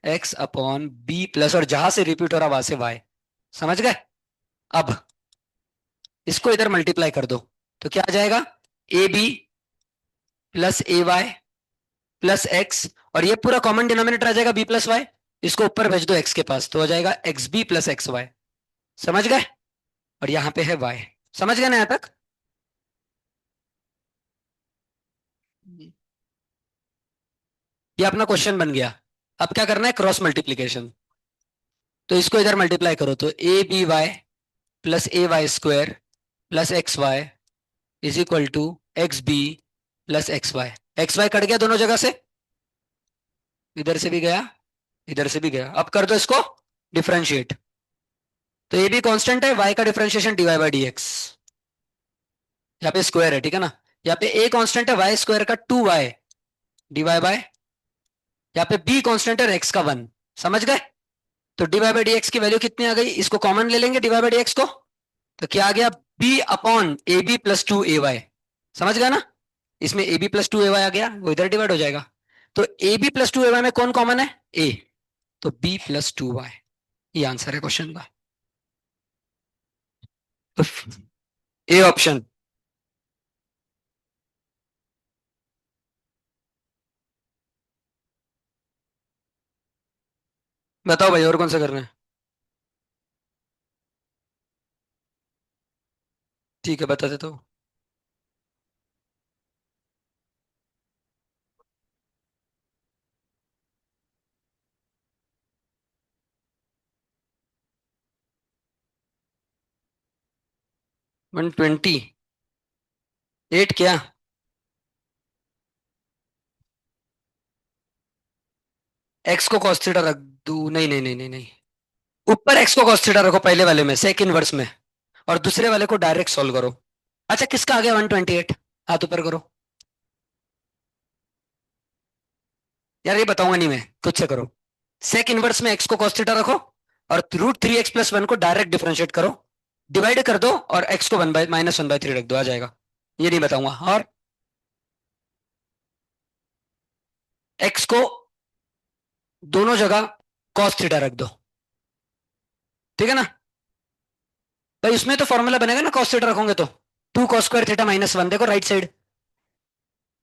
+ x/b+, और जहां से रिपीट हो रहा वहां से y। समझ गए? अब इसको इधर मल्टीप्लाई कर दो, तो क्या आ जाएगा? ab + ay + x, और ये पूरा कॉमन डिनोमिनेटर आ जाएगा b + y। इसको ऊपर भेज दो x के पास, तो हो जाएगा xb + xy। समझ गए? और यहाँ पे है y। समझ गए ना यहाँ तक? ये अपना क्वेश्चन बन गया। अब क्या करना है? Cross multiplication. तो इसको इधर मल्टीप्लाई करो, तो ab y + ay² + xy = xb + xy। xy cut गया दोनों जगह से, इधर से भी गया, इधर से भी गया। अब कर दो इसको डिफरेंशिएट। तो ये भी कांस्टेंट है, y का डिफरेंशिएशन dy/dx। यहाँ पे स्क्वायर है, ठीक है ना? यहाँ पे a कांस्टेंट है, y² का 2y dy/, यहाँ पे b कांस्टेंट है, x का 1। समझ गए? तो dy/dx की वैल्यू कितनी आ गई? इसको कॉमन ले लेंगे dy/dx को, तो क्या आ गया? b/ab + 2ay। समझ गया ना? इसमें ab + 2ay आ गया, वो इधर डिवाइड हो जाएगा। तो ab + 2ay में कौन कॉमन है? a। तो b + 2y। ये आंसर है क्वेश्चन का। तो ए ऑप्शन। बताओ भाई, और कौन सा करना है? ठीक है, बता देता हूँ। 128 क्या? एक्स को cos थीटा रख दू? नहीं नहीं नहीं नहीं नहीं। ऊपर एक्स को cos थीटा रखो, पहले वाले में सेक इनवर्स में, और दूसरे वाले को डायरेक्ट सॉल्व करो। अच्छा, किसका आ गया 128? हाथ ऊपर करो। यार ये बताऊंगा नहीं मैं, खुद से करो। सेक इनवर्स में एक्स को cos थीटा रखो, और √3x + 1 को डायरेक्ट डिफरेंशिएट करो, डिवाइड कर दो, और एक्स को 1/-3 रख दो, आ जाएगा। ये नहीं बताऊंगा। और एक्स को दोनों जगह कॉस थीटा रख दो, ठीक है ना। भाई उसमें तो फॉर्मूला बनेगा ना, कॉस थीटा रखोगे तो 2 cos² थीटा -1, देखो राइट साइड,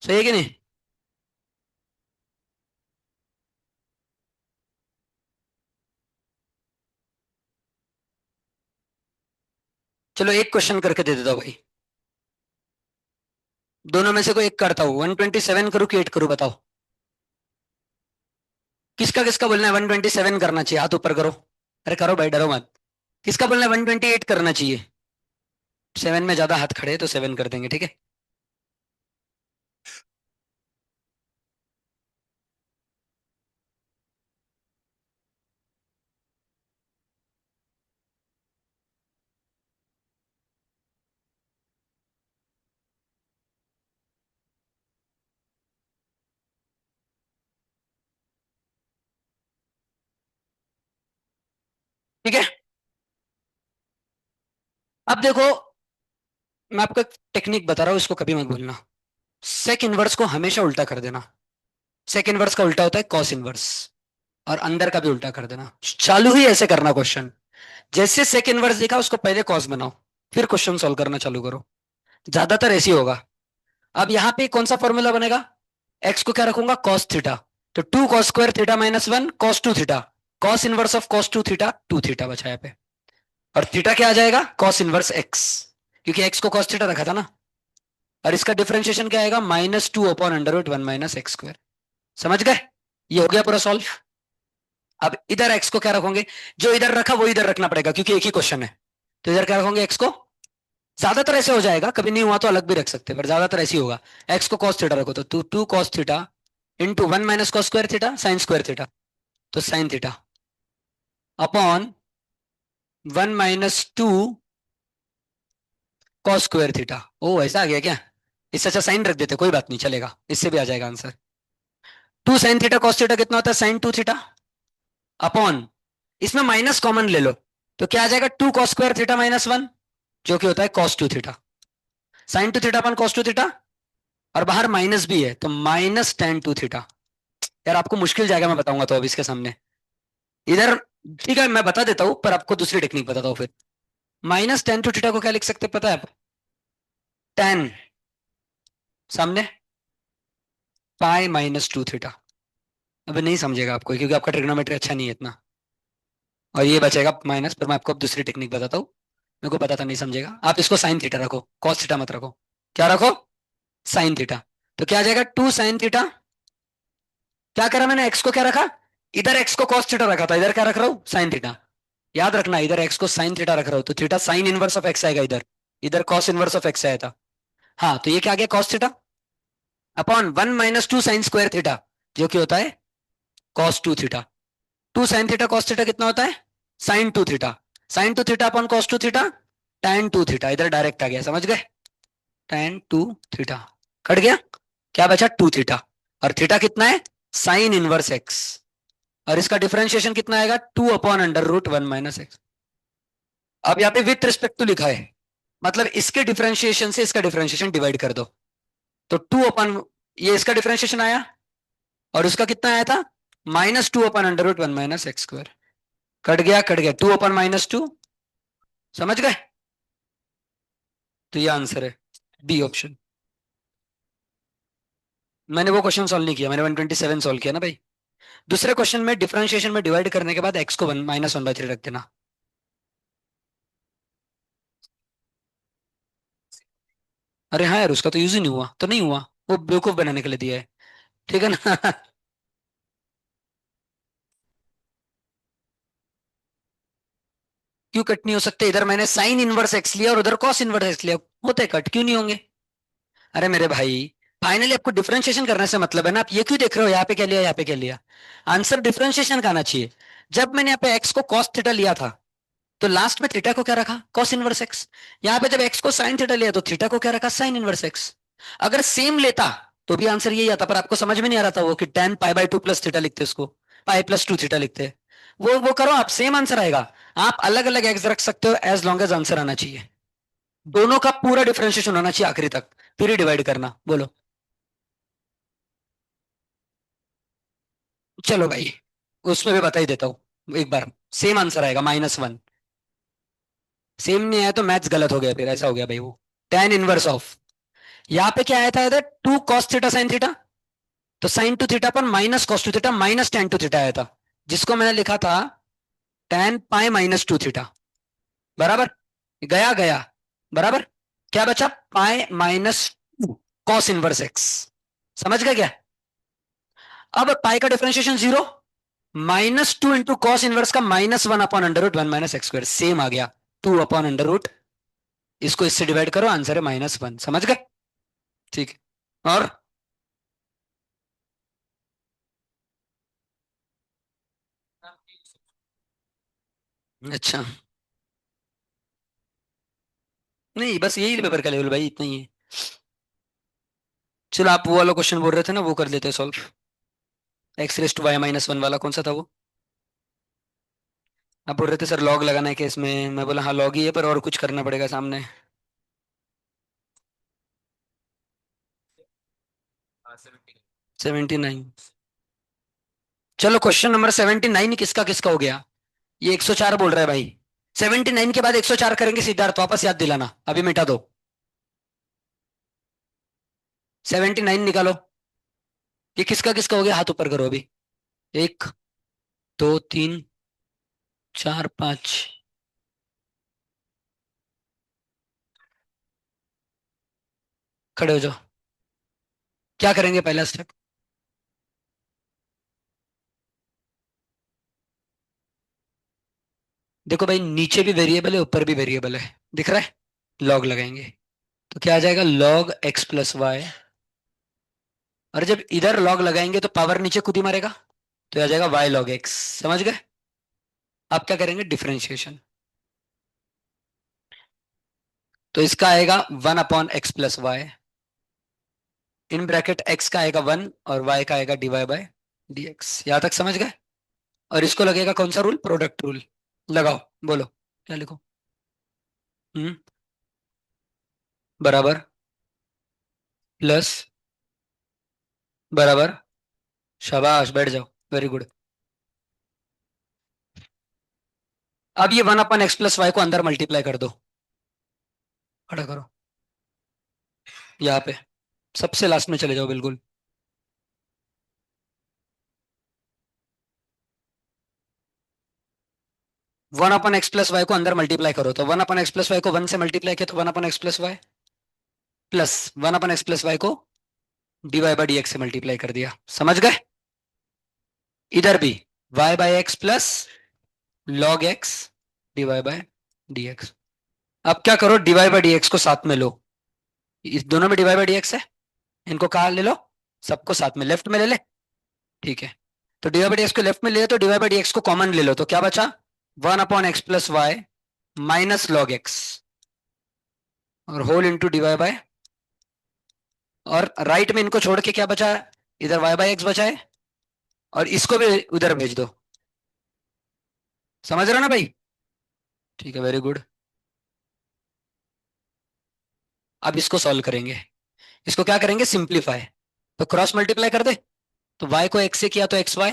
सही है कि नहीं। चलो एक क्वेश्चन करके दे देता हूं भाई, दोनों में से कोई एक करता हूं। 127 करूं कि 8 करूं, बताओ। किसका किसका बोलना है 127 करना चाहिए, हाथ ऊपर करो। अरे करो भाई, डरो मत। किसका बोलना है 128 करना चाहिए। 7 में ज्यादा हाथ खड़े हैं तो 7 कर देंगे, ठीक है। ठीक है, अब देखो, मैं आपको एक टेक्निक बता रहा हूं, इसको कभी मत भूलना। सेक इनवर्स को हमेशा उल्टा कर देना। सेक इनवर्स का उल्टा होता है कॉस इनवर्स, और अंदर का भी उल्टा कर देना। चालू ही ऐसे करना क्वेश्चन, जैसे सेक इनवर्स दिखा उसको पहले कॉस बनाओ, फिर क्वेश्चन सॉल्व करना चालू करो। ज्यादातर ऐसे ही होगा। अब यहाँ पे कौन सा फॉर्मूला बनेगा, एक्स को क्या रखूंगा कॉस थीटा, तो 2 cos² theta -1 cos 2 theta, cos inverse of cos 2 theta 2 theta बचा यहाँ पे। और थीटा क्या आ जाएगा कॉस इनवर्स एक्स, क्योंकि एक्स को कॉस थीटा रखा था ना। और इसका डिफरेंशिएशन क्या आएगा -2/√1 - x²। समझ गए, ये हो गया पूरा सॉल्व। अब इधर एक्स को क्या रखोगे, जो इधर रखा वो इधर रखना पड़ेगा क्योंकि एक ही क्वेश्चन है। तो इधर क्या रखोगे एक्स को, ज्यादातर ऐसे हो जाएगा, कभी नहीं हुआ तो अलग भी रख सकते हैं, पर ज्यादातर ऐसे ही होगा। एक्स को कॉस थीटा रखो तो 2 cos theta into 1 - cos² theta sin² theta, तो sine theta upon 1 - 2 cos² theta. Oh ऐसा आ गया क्या, इससे अच्छा साइन रख देते, कोई बात नहीं चलेगा, इससे भी आ जाएगा आंसर। 2 sin θ cos θ कितना होता है sin 2 थीटा, अपॉन इसमें माइनस कॉमन ले लो, तो क्या आ जाएगा 2 cos² θ -1, जो कि होता है cos 2 theta, sin 2 theta upon cos 2 theta. और बाहर माइनस भी है तो -tan 2 थीटा। यार आपको मुश्किल जाएगा, मैं बताऊंगा तो अब इसके सामने इधर। ठीक है मैं बता देता हूं, पर आपको दूसरी टेक्निक बताता हूँ फिर। -tan 2 थीटा को क्या लिख सकते हैं पता है आप, tan सामने पाई -2 थीटा। अब नहीं समझेगा आपको क्योंकि आपका ट्रिग्नोमेट्री अच्छा नहीं है इतना, और ये बचेगा माइनस। पर मैं आपको अब दूसरी टेक्निक बताता हूँ, मेरे को पता था नहीं समझेगा। आप इसको साइन थीटा रखो, कॉस थीटा मत रखो। क्या रखो, साइन थीटा। तो क्या आ जाएगा 2 sin θ। क्या करा मैंने, एक्स को क्या रखा, इधर एक्स को कॉस थीटा रखा था, इधर क्या रख रहा हूँ साइन थीटा। याद रखना इधर एक्स को साइन थीटा रख रहा हूँ तो theta sine inverse of x आएगा, इधर इधर कॉस इनवर्स ऑफ एक्स आया था। हाँ तो ये क्या आ गया cos theta upon 1 - 2 sin² theta, जो कि होता है cos 2 theta. 2 sin θ cos theta कितना होता है sin 2 theta, sin 2 theta upon cos 2 theta tan 2 theta, इधर डायरेक्ट आ गया, समझ गए। tan 2 थीटा कट गया, क्या बचा 2 थीटा। और थीटा कितना है साइन इनवर्स एक्स, और इसका डिफरेंशिएशन कितना आएगा 2/√1 - x। अब यहाँ पे विथ रिस्पेक्ट टू लिखा है, मतलब इसके डिफरेंशिएशन से इसका डिफरेंशिएशन डिवाइड कर दो, तो 2 ये इसका डिफरेंशिएशन आया, और उसका कितना आया था -2/√1 - x²। कट गया 2/-2, समझ गए। तो ये आंसर है, बी ऑप्शन। मैंने वो क्वेश्चन सॉल्व नहीं किया, मैंने 127 सॉल्व किया ना भाई। दूसरे क्वेश्चन में डिफरेंशिएशन में डिवाइड करने के बाद एक्स को -1/3 रख देना। अरे हाँ यार, उसका तो यूज ही नहीं हुआ, तो नहीं हुआ, वो बेवकूफ बनाने के लिए दिया है, ठीक है ना। क्यों कट नहीं हो सकते, इधर मैंने साइन इनवर्स एक्स लिया और उधर कॉस इनवर्स एक्स लिया, होते कट क्यों नहीं होंगे। अरे मेरे भाई, फाइनली आपको डिफरेंशिएशन करने से मतलब है ना, आप ये क्यों देख रहे हो यहाँ पे क्या लिया यहाँ पे क्या लिया। आंसर डिफरेंशिएशन का आना चाहिए। जब मैंने यहाँ पे एक्स को कॉस थीटा लिया था, तो लास्ट में थीटा को क्या रखा कॉस इनवर्स एक्स। यहाँ पे जब एक्स को साइन थीटा लिया तो थीटा को क्या रखा साइन इनवर्स एक्स। अगर सेम लेता तो भी आंसर यही आता, पर आपको समझ में नहीं आ रहा था वो कि tan π/2 प्लस थीटा लिखते उसको, π+2 थीटा लिखते। वो करो आप, सेम आंसर आएगा। आप अलग अलग एक्स रख सकते हो एज लॉन्ग एज आंसर आना चाहिए। दोनों का पूरा डिफरेंशिएशन होना चाहिए आखिरी तक, फिर ही डिवाइड करना। बोलो। चलो भाई, उसमें भी बता ही देता हूँ एक बार। सेम आंसर आएगा -1। सेम नहीं आया तो मैथ्स गलत हो गया, फिर ऐसा हो गया भाई वो। टेन इनवर्स ऑफ, यहाँ पे क्या आया था इधर, 2 cos θ sin θ। तो sin टू थीटा पर -cos two theta -tan two theta आया था, जिसको मैंने लिखा था tan π - 2 θ। बराबर, गया गया, बराबर। क्या बचा, π - 2 cos इनवर्स x। समझ गए क्या? अब पाई का डिफरेंशिएशन 0, -2 इंटू कॉस इनवर्स का -1/√1 - x², सेम आ गया 2/√। इसको इससे डिवाइड करो, आंसर है -1। समझ गए? ठीक है। और अच्छा, नहीं बस यही पेपर का लेवल भाई, इतना ही है। चलो, आप वो वाला क्वेश्चन बोल रहे थे ना, वो कर लेते हैं सॉल्व। x⁻² - 1 वाला कौन सा था वो? आप बोल रहे थे सर लॉग लगाना है केस में, मैं बोला हाँ लॉग ही है, पर और कुछ करना पड़ेगा सामने। 79। चलो, क्वेश्चन नंबर 79 किसका किसका हो गया? ये 104 बोल रहा है भाई। 79 के बाद 104 करेंगे सिद्धार्थ, वापस याद दिलाना, अभी मिटा दो। 79 निकालो। ये किसका किसका हो गया, हाथ ऊपर करो अभी। 1 2 3 4 5। खड़े हो जाओ। क्या करेंगे पहला स्टेप? देखो भाई, नीचे भी वेरिएबल है, ऊपर भी वेरिएबल है, दिख रहा है। लॉग लगाएंगे तो क्या आ जाएगा, log x+y। और जब इधर लॉग लगाएंगे तो पावर नीचे खुद ही मरेगा, तो आ जाएगा y log x। समझ गए? आप क्या करेंगे, डिफरेंशिएशन। तो इसका आएगा 1/x+y, इन ब्रैकेट x का आएगा 1 और y का आएगा dy/dx। यहां तक समझ गए? और इसको लगेगा कौन सा रूल, प्रोडक्ट रूल। लगाओ, बोलो क्या लिखो। हम्म। बराबर, प्लस, बराबर। शाबाश, बैठ जाओ, वेरी गुड। अब ये 1/x+y को अंदर मल्टीप्लाई कर दो। खड़ा करो यहाँ पे, सबसे लास्ट में चले जाओ बिल्कुल। 1/x+y को अंदर मल्टीप्लाई करो, तो 1/x+y को 1 से मल्टीप्लाई किया तो 1/x+y, प्लस 1/x+y को dy/dx से मल्टीप्लाई कर दिया। समझ गए? इधर भी y/x plus log x dy/dx। अब क्या करो, dy/dx को साथ में लो। इस दोनों में dy/dx है, इनको कहा ले लो, सबको साथ में लेफ्ट में ले ले। ठीक है, तो dy/dx को लेफ्ट में ले, तो dy/dx को कॉमन ले लो, तो क्या बचा, 1/x+y माइनस लॉग एक्स और होल इंटू dy/, और राइट में इनको छोड़ के क्या बचा, इधर y/x बचा है, और इसको भी उधर भेज दो। समझ रहे हो ना भाई? ठीक है, वेरी गुड। अब इसको सॉल्व करेंगे। इसको क्या करेंगे, सिंप्लीफाई। तो क्रॉस मल्टीप्लाई कर दे, तो y को x से किया तो xy,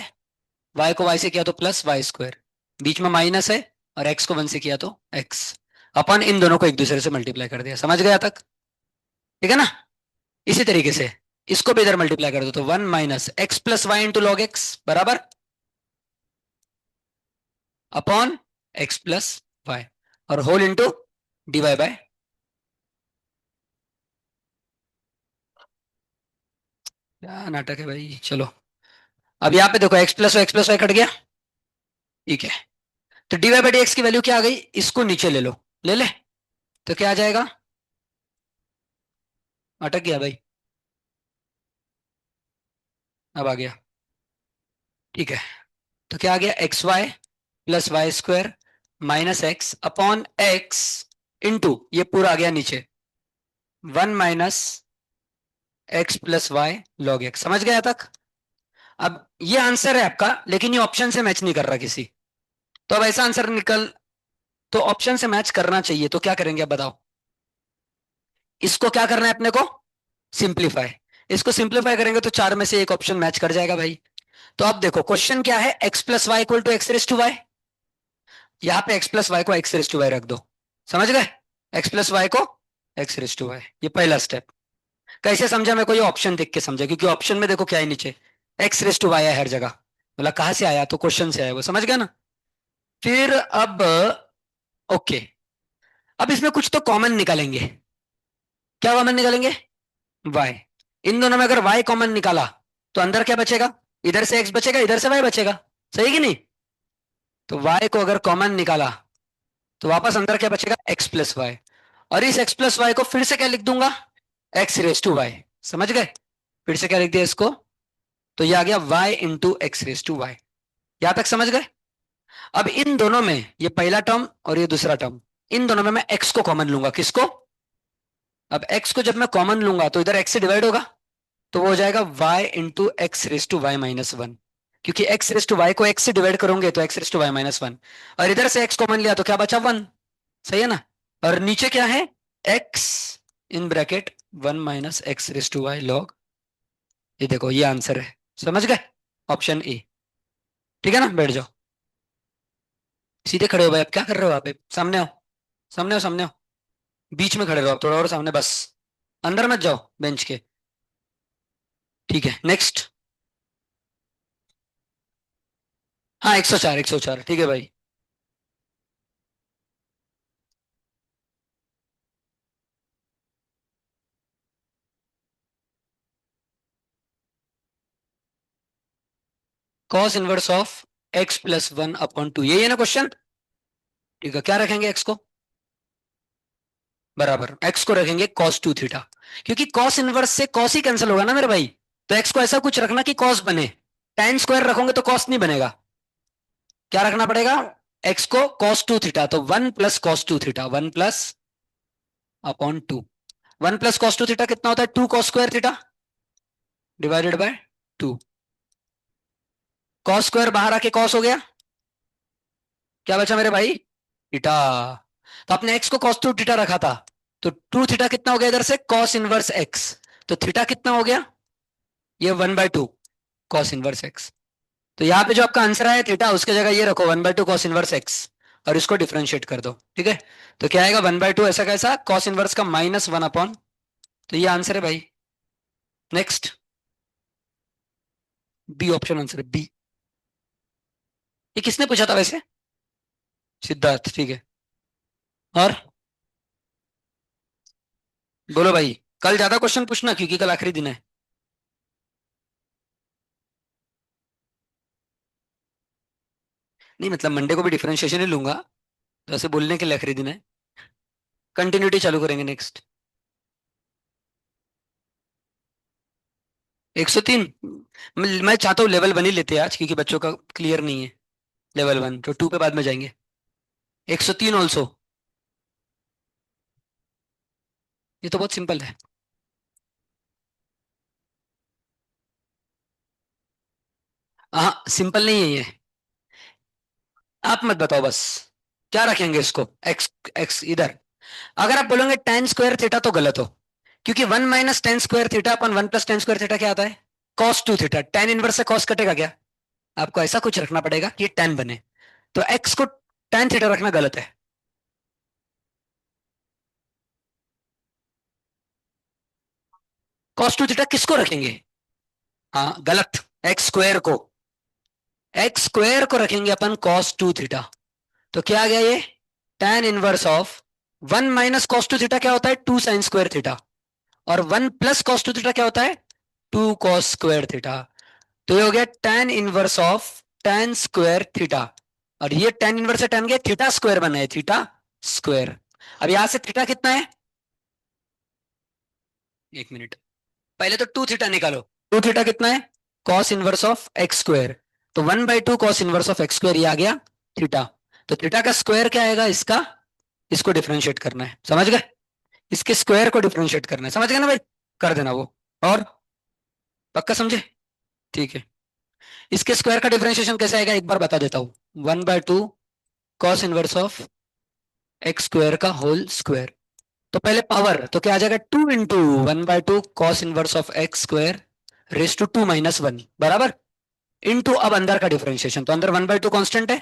y को y से किया तो +y², बीच में माइनस है, और x को 1 से किया तो x। अपन इन दोनों को एक दूसरे से मल्टीप्लाई कर दिया। समझ गया तक? ठीक है ना? इसी तरीके से इसको भी इधर मल्टीप्लाई कर दो, तो 1 - x+y × log x बराबर अपॉन x+y, और होल इंटू dy/, क्या नाटक है भाई। चलो, अब यहाँ पे देखो, x+y कट गया। ठीक है, तो dy/dx की वैल्यू क्या आ गई, इसको नीचे ले लो, ले ले, तो क्या आ जाएगा, अटक गया भाई, अब आ गया। ठीक है, तो क्या आ गया, xy+y² -x upon x into ये पूरा आ गया नीचे, 1 - x+y log x। समझ गया तक? अब ये आंसर है आपका, लेकिन ये ऑप्शन से मैच नहीं कर रहा किसी। तो अब ऐसा आंसर निकल, तो ऑप्शन से मैच करना चाहिए, तो क्या करेंगे अब बताओ। इसको क्या करना है अपने को, सिंप्लीफाई। इसको सिंप्लीफाई करेंगे तो चार में से एक ऑप्शन मैच कर जाएगा भाई। तो अब देखो क्वेश्चन क्या है, x plus y equal to x raise to y. यहां पे x प्लस वाई को एक्स रेस टू वाई रख दो। समझ गए? x प्लस वाई को एक्स रेस टू वाई, ये पहला स्टेप। कैसे समझा मेरे को, ये ऑप्शन देख के समझा, क्योंकि ऑप्शन में देखो क्या है नीचे, एक्स रेस टू वाई है हर जगह। बोला कहां से आया, तो क्वेश्चन से आया, वो समझ गया ना। फिर अब ओके, अब इसमें कुछ तो कॉमन निकालेंगे। क्या कॉमन निकालेंगे? वाई। इन दोनों में अगर वाई कॉमन निकाला तो अंदर क्या बचेगा? इधर से एक्स बचेगा, इधर से वाई बचेगा। सही कि नहीं? तो वाई को अगर कॉमन निकाला तो वापस अंदर क्या बचेगा? X plus y. और इस एक्स प्लस वाई को फिर से क्या लिख दूंगा? X raise to y. समझ गए? फिर से क्या लिख दिया इसको? तो ये आ गया y into x raise to y. यहां तक समझ गए? अब इन दोनों में, ये पहला टर्म और ये दूसरा टर्म, इन दोनों में मैं एक्स को कॉमन लूंगा। किसको? अब एक्स को जब मैं कॉमन लूंगा तो इधर एक्स से डिवाइड होगा, तो वो हो जाएगा y into x raise to y minus one. क्योंकि x रेस टू वाई को x से डिवाइड करोगे तो x raise to y minus one, और इधर से x कॉमन लिया तो क्या बचा? वन। सही है ना? और नीचे क्या है? x in bracket one minus x raise to y log. ये देखो ये आंसर है। समझ गए? Option A. ठीक है ना? बैठ जाओ, सीधे खड़े हो भाई। अब क्या कर रहे हो आप? सामने आओ, सामने आओ, सामने आओ। बीच में खड़े रहो आप, थोड़ा और सामने बस। अंदर मत जाओ बेंच के। ठीक है, नेक्स्ट। हाँ 104, 104, ठीक है भाई। Cos inverse of x plus one upon two, यही है ना क्वेश्चन? ठीक है, क्या रखेंगे एक्स को? बराबर एक्स को रखेंगे कॉस टू थीटा, क्योंकि कॉस इनवर्स से कॉस ही कैंसिल होगा ना मेरे भाई। तो एक्स को ऐसा कुछ रखना कि कॉस बने। tan स्क्वायर रखोगे तो कॉस नहीं बनेगा। क्या रखना पड़ेगा? एक्स को कॉस टू थीटा, तो one plus cos two theta, one plus upon two. One plus cos two theta कितना होता है? Two cos square theta divided by two. Cos square बाहर आके कॉस हो गया, क्या बचा मेरे भाई? थीटा। तो आपने एक्स को कॉस टू थीटा रखा था, तो टू थीटा कितना हो गया इधर से? Cos inverse x. तो थीटा कितना हो गया? ये one by two cos inverse x. तो यहाँ पे जो आपका आंसर आया थीटा, उसके जगह ये रखो one by two cos inverse x, और इसको डिफरेंशिएट कर दो। ठीक है? तो क्या आएगा? वन बाय टू ऐसा कैसा? कॉस इनवर्स का माइनस वन अपॉन। तो ये आंसर है भाई। नेक्स्ट, बी ऑप्शन आंसर है, बी। ये किसने पूछा था वैसे? सिद्धार्थ, ठीक है। और बोलो भाई, कल ज्यादा क्वेश्चन पूछना क्योंकि कल आखिरी दिन है। नहीं मतलब मंडे को भी डिफरेंशिएशन ही लूंगा, तो ऐसे बोलने के लिए आखिरी दिन है। कंटिन्यूटी चालू करेंगे नेक्स्ट। 103। मैं चाहता हूँ लेवल वन ही लेते हैं आज, क्योंकि बच्चों का क्लियर नहीं है लेवल वन, तो टू पे बाद में जाएंगे। 103 ऑल्सो। ये तो बहुत सिंपल है। हाँ सिंपल नहीं है ये, आप मत बताओ बस। क्या रखेंगे इसको? एक्स, एक्स इधर। अगर आप बोलोगे टेन स्क्वायर थीटा तो गलत हो, क्योंकि one minus tan square theta upon one plus tan square theta क्या आता है? Cos two theta. Tan inverse से कॉस कटेगा क्या? आपको ऐसा कुछ रखना पड़ेगा कि टेन बने। तो एक्स को टेन थीटा रखना गलत है। कॉस टू थीटा किसको रखेंगे? हाँ गलत, एक्स स्क्वायर को। एक्स स्क्वायर को रखेंगे अपन कॉस टू थीटा। तो क्या आ गया ये? tan inverse of one minus cos two theta क्या होता है? Two sine square theta. और one plus cos two theta क्या होता है? Two cos square theta. तो ये हो गया tan inverse of tan square theta. और ये tan इनवर्स से tan गया, थीटा स्क्वायर बना है, थीटा स्क्वायर। अब यहां से थीटा कितना है? एक मिनट, पहले तो टू थीटा निकालो। टू थीटा कितना है? Cos inverse of x square. तो one by two cos inverse of x square, ये आ गया थीटा। तो थीटा का स्क्वायर क्या आएगा इसका? इसको डिफरेंशिएट करना है, समझ गए? इसके स्क्वायर को डिफरेंशिएट करना है, समझ गए ना भाई? कर देना वो। और पक्का समझे? ठीक है। इसके स्क्वायर का डिफरेंशिएशन कैसे आएगा एक बार बता देता हूँ। One by two cos inverse of x square का होल स्क्वायर। तो पहले पावर, तो क्या आ जाएगा? Two into one by two cos inverse of x square raise to two minus one, बराबर। इनटू अब अंदर का डिफरेंशिएशन, तो अंदर 1/2 कांस्टेंट है,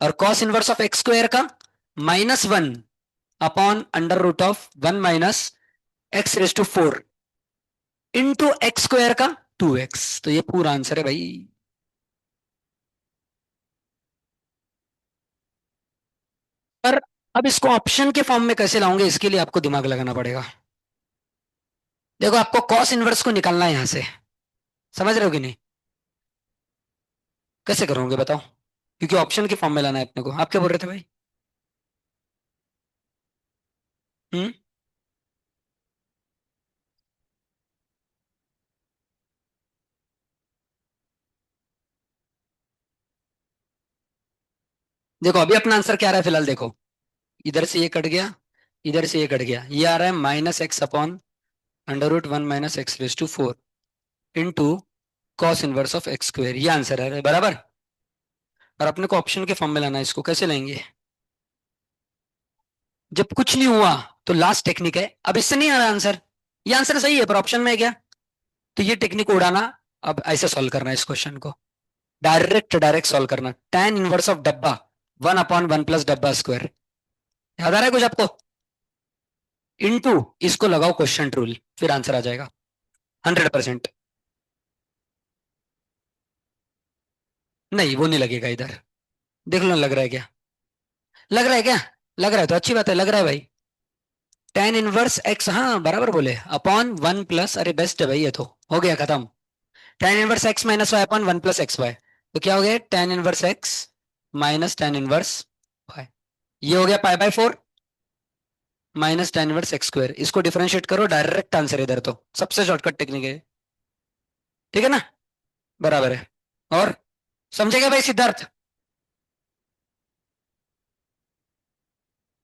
और cos inverse of x square का -1 upon under root of 1 minus x raise to 4 into x square का 2x। तो ये पूरा आंसर है भाई। पर अब इसको ऑप्शन के फॉर्म में कैसे लाओगे, इसके लिए आपको दिमाग लगाना पड़ेगा। देखो, आपको कॉस इनवर्स को निकालना है यहां से, समझ रहे हो कि नहीं? कैसे करोगे बताओ, क्योंकि ऑप्शन के फॉर्म में लाना है अपने को। आप क्या बोल रहे थे भाई? हम्म। देखो, अभी अपना आंसर क्या आ रहा है फिलहाल, देखो, इधर से ये कट गया, इधर से ये कट गया, ये आ रहा है -x upon under root 1 minus x raise to 4 into cos inverse of x square, ये आंसर है बराबर। और अपने को ऑप्शन के फॉर्म में लाना है, इसको कैसे लेंगे? जब कुछ नहीं हुआ तो लास्ट टेक्निक है। अब इससे नहीं आ रहा आंसर, ये आंसर सही है पर ऑप्शन में है क्या, तो ये टेक्निक उड़ाना। अब ऐसे सॉल्व करना है इस क्वेश्चन को, डायरेक्ट डायरेक्ट सॉल्व करना। tan इनवर्स ऑफ डब्बा 1/1 प्लस डब्बा स्क्वायर, याद आ रहा है कुछ आपको? इनटू इसको लगाओ क्वेश्चन रूल, फिर आंसर आ जाएगा 100%। नहीं, वो नहीं लगेगा इधर, देख लो लग रहा है क्या? लग रहा है क्या? लग रहा है तो अच्छी बात है, लग रहा है भाई। tan इनवर्स एक्स, हाँ बराबर बोले, अपॉन 1 प्लस, अरे बेस्ट है भाई, ये तो हो गया खत्म। tan inverse x minus y upon 1 plus x y, तो क्या हो गया? tan inverse x minus tan inverse y, ये हो गया π/4 minus tan inverse x square. इसको डिफरेंशिएट करो, डायरेक्ट आंसर इधर, तो सबसे शॉर्टकट टेक्निक है, ठीक है ना? बराबर है। और समझेगा भाई सिद्धार्थ?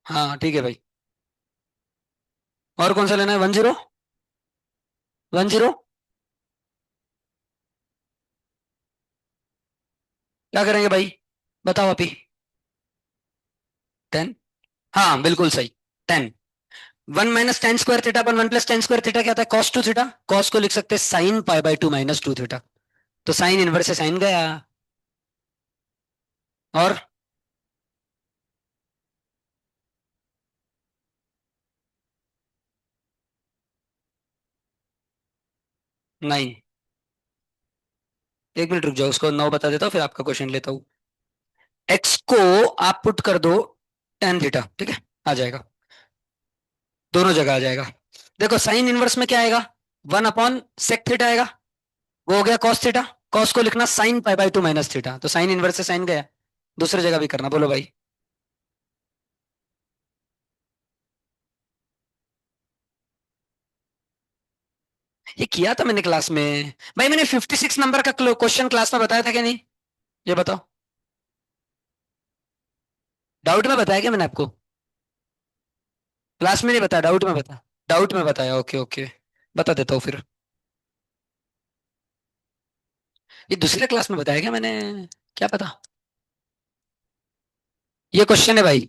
हाँ ठीक है भाई। और कौन सा लेना है? 10, 10, क्या करेंगे भाई, बताओ अभी। 10, हाँ बिल्कुल सही। 10, 1 - tan² थीटा अपन 1 + tan² थीटा क्या था? cos 2 theta. cos को लिख सकते हैं sin π/2 -2 थीटा, तो साइन इनवर्स से साइन गया। और नहीं, एक मिनट रुक जाओ, उसको 9 बता देता हूँ, फिर आपका क्वेश्चन लेता हूँ। एक्स को आप पुट कर दो tan थीटा, ठीक है, आ जाएगा, दोनों जगह आ जाएगा। देखो, साइन इनवर्स में क्या आएगा? 1/sec थीटा आएगा, वो हो गया cos थीटा। cos को लिखना sin π/2 -थीटा, तो साइन इनवर्स से साइन गया। दूसरी जगह भी करना, बोलो भाई। ये किया था मैंने क्लास में भाई, मैंने 56 नंबर का क्वेश्चन क्लास में बताया था क्या नहीं? ये बताओ, डाउट में बताया क्या मैंने आपको? क्लास में नहीं बताया, डाउट में बता, डाउट में बताया, ओके ओके, बता देता हूँ फिर। ये दूसरे क्लास में बताया क्या मैंने, क्या पता। ये क्वेश्चन है भाई,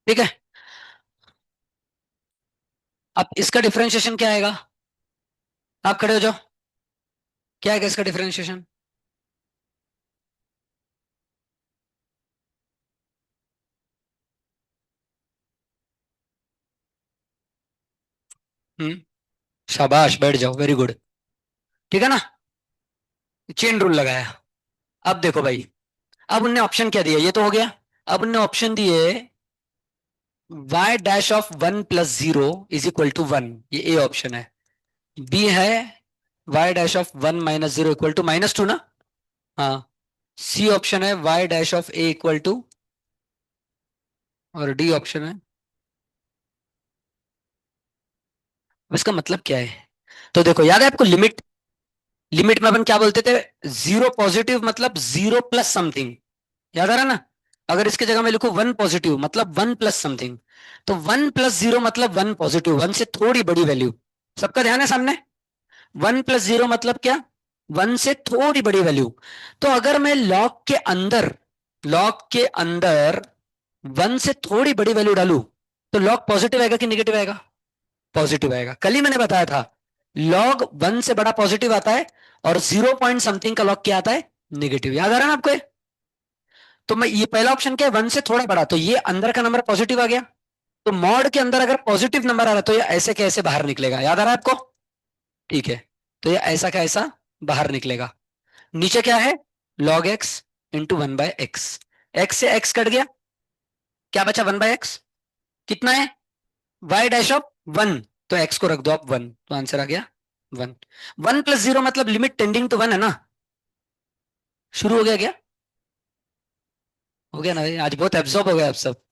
ठीक है। अब इसका डिफरेंशिएशन क्या आएगा? आप खड़े हो जाओ, क्या आएगा इसका डिफरेंशिएशन? हम्म, शाबाश, बैठ जाओ, वेरी गुड, ठीक है ना? चेन रूल लगाया। अब देखो भाई, अब उनने ऑप्शन क्या दिया, ये तो हो गया। अब उनने ऑप्शन दिए y'(1 + 0 = 1, ये ए ऑप्शन है। बी है y'(1 - 0 = -2 ना? हाँ। सी ऑप्शन है y'(a) और डी ऑप्शन है। अब इसका मतलब क्या है? तो देखो, याद है आपको लिमिट, लिमिट में अपन क्या बोलते थे? जीरो पॉजिटिव मतलब 0 + समथिंग, याद आ रहा ना? अगर इसके जगह मैं लिखूं 1 पॉजिटिव मतलब 1 + समथिंग, तो 1 + 0 मतलब 1 पॉजिटिव, 1 से थोड़ी बड़ी वैल्यू। सबका ध्यान है सामने? 1 + 0 मतलब क्या? 1 से थोड़ी बड़ी वैल्यू। तो अगर मैं लॉग के अंदर 1 से थोड़ी बड़ी वैल्यू डालू, तो लॉग पॉजिटिव आएगा कि नेगेटिव आएगा? पॉजिटिव आएगा। कल ही मैंने बताया था, लॉग 1 से बड़ा पॉजिटिव आता है, और 0 समथिंग का लॉग क्या आता है, निगेटिव। याद आ रहा है ना आपको तो मैं ये पहला ऑप्शन क्या है, 1 से थोड़ा बड़ा, तो ये अंदर का नंबर पॉजिटिव आ गया। तो मॉड के अंदर अगर पॉजिटिव नंबर आ रहा है तो ये ऐसे कैसे बाहर निकलेगा, याद आ रहा है आपको। ठीक है, तो ये ऐसा का ऐसा बाहर निकलेगा। नीचे क्या है, log x into 1/x। X से एक्स कट गया, क्या बचा 1/x, कितना है, y डैश ऑफ 1। तो x को रख दो आप 1, तो आंसर आ गया 1। 1 + 0 मतलब लिमिट टेंडिंग टू 1 है ना। शुरू हो गया क्या, हो गया ना भाई, आज बहुत एब्जॉर्ब हो गया आप सब।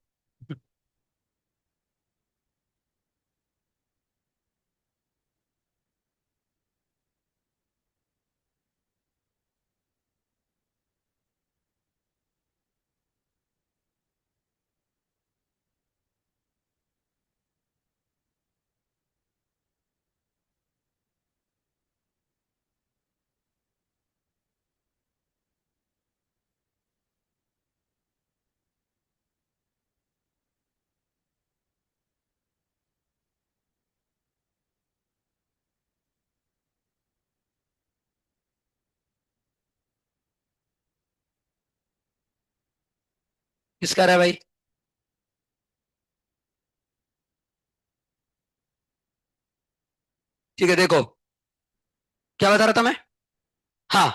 किसका रहा है भाई। ठीक है देखो, क्या बता रहा था मैं, हाँ,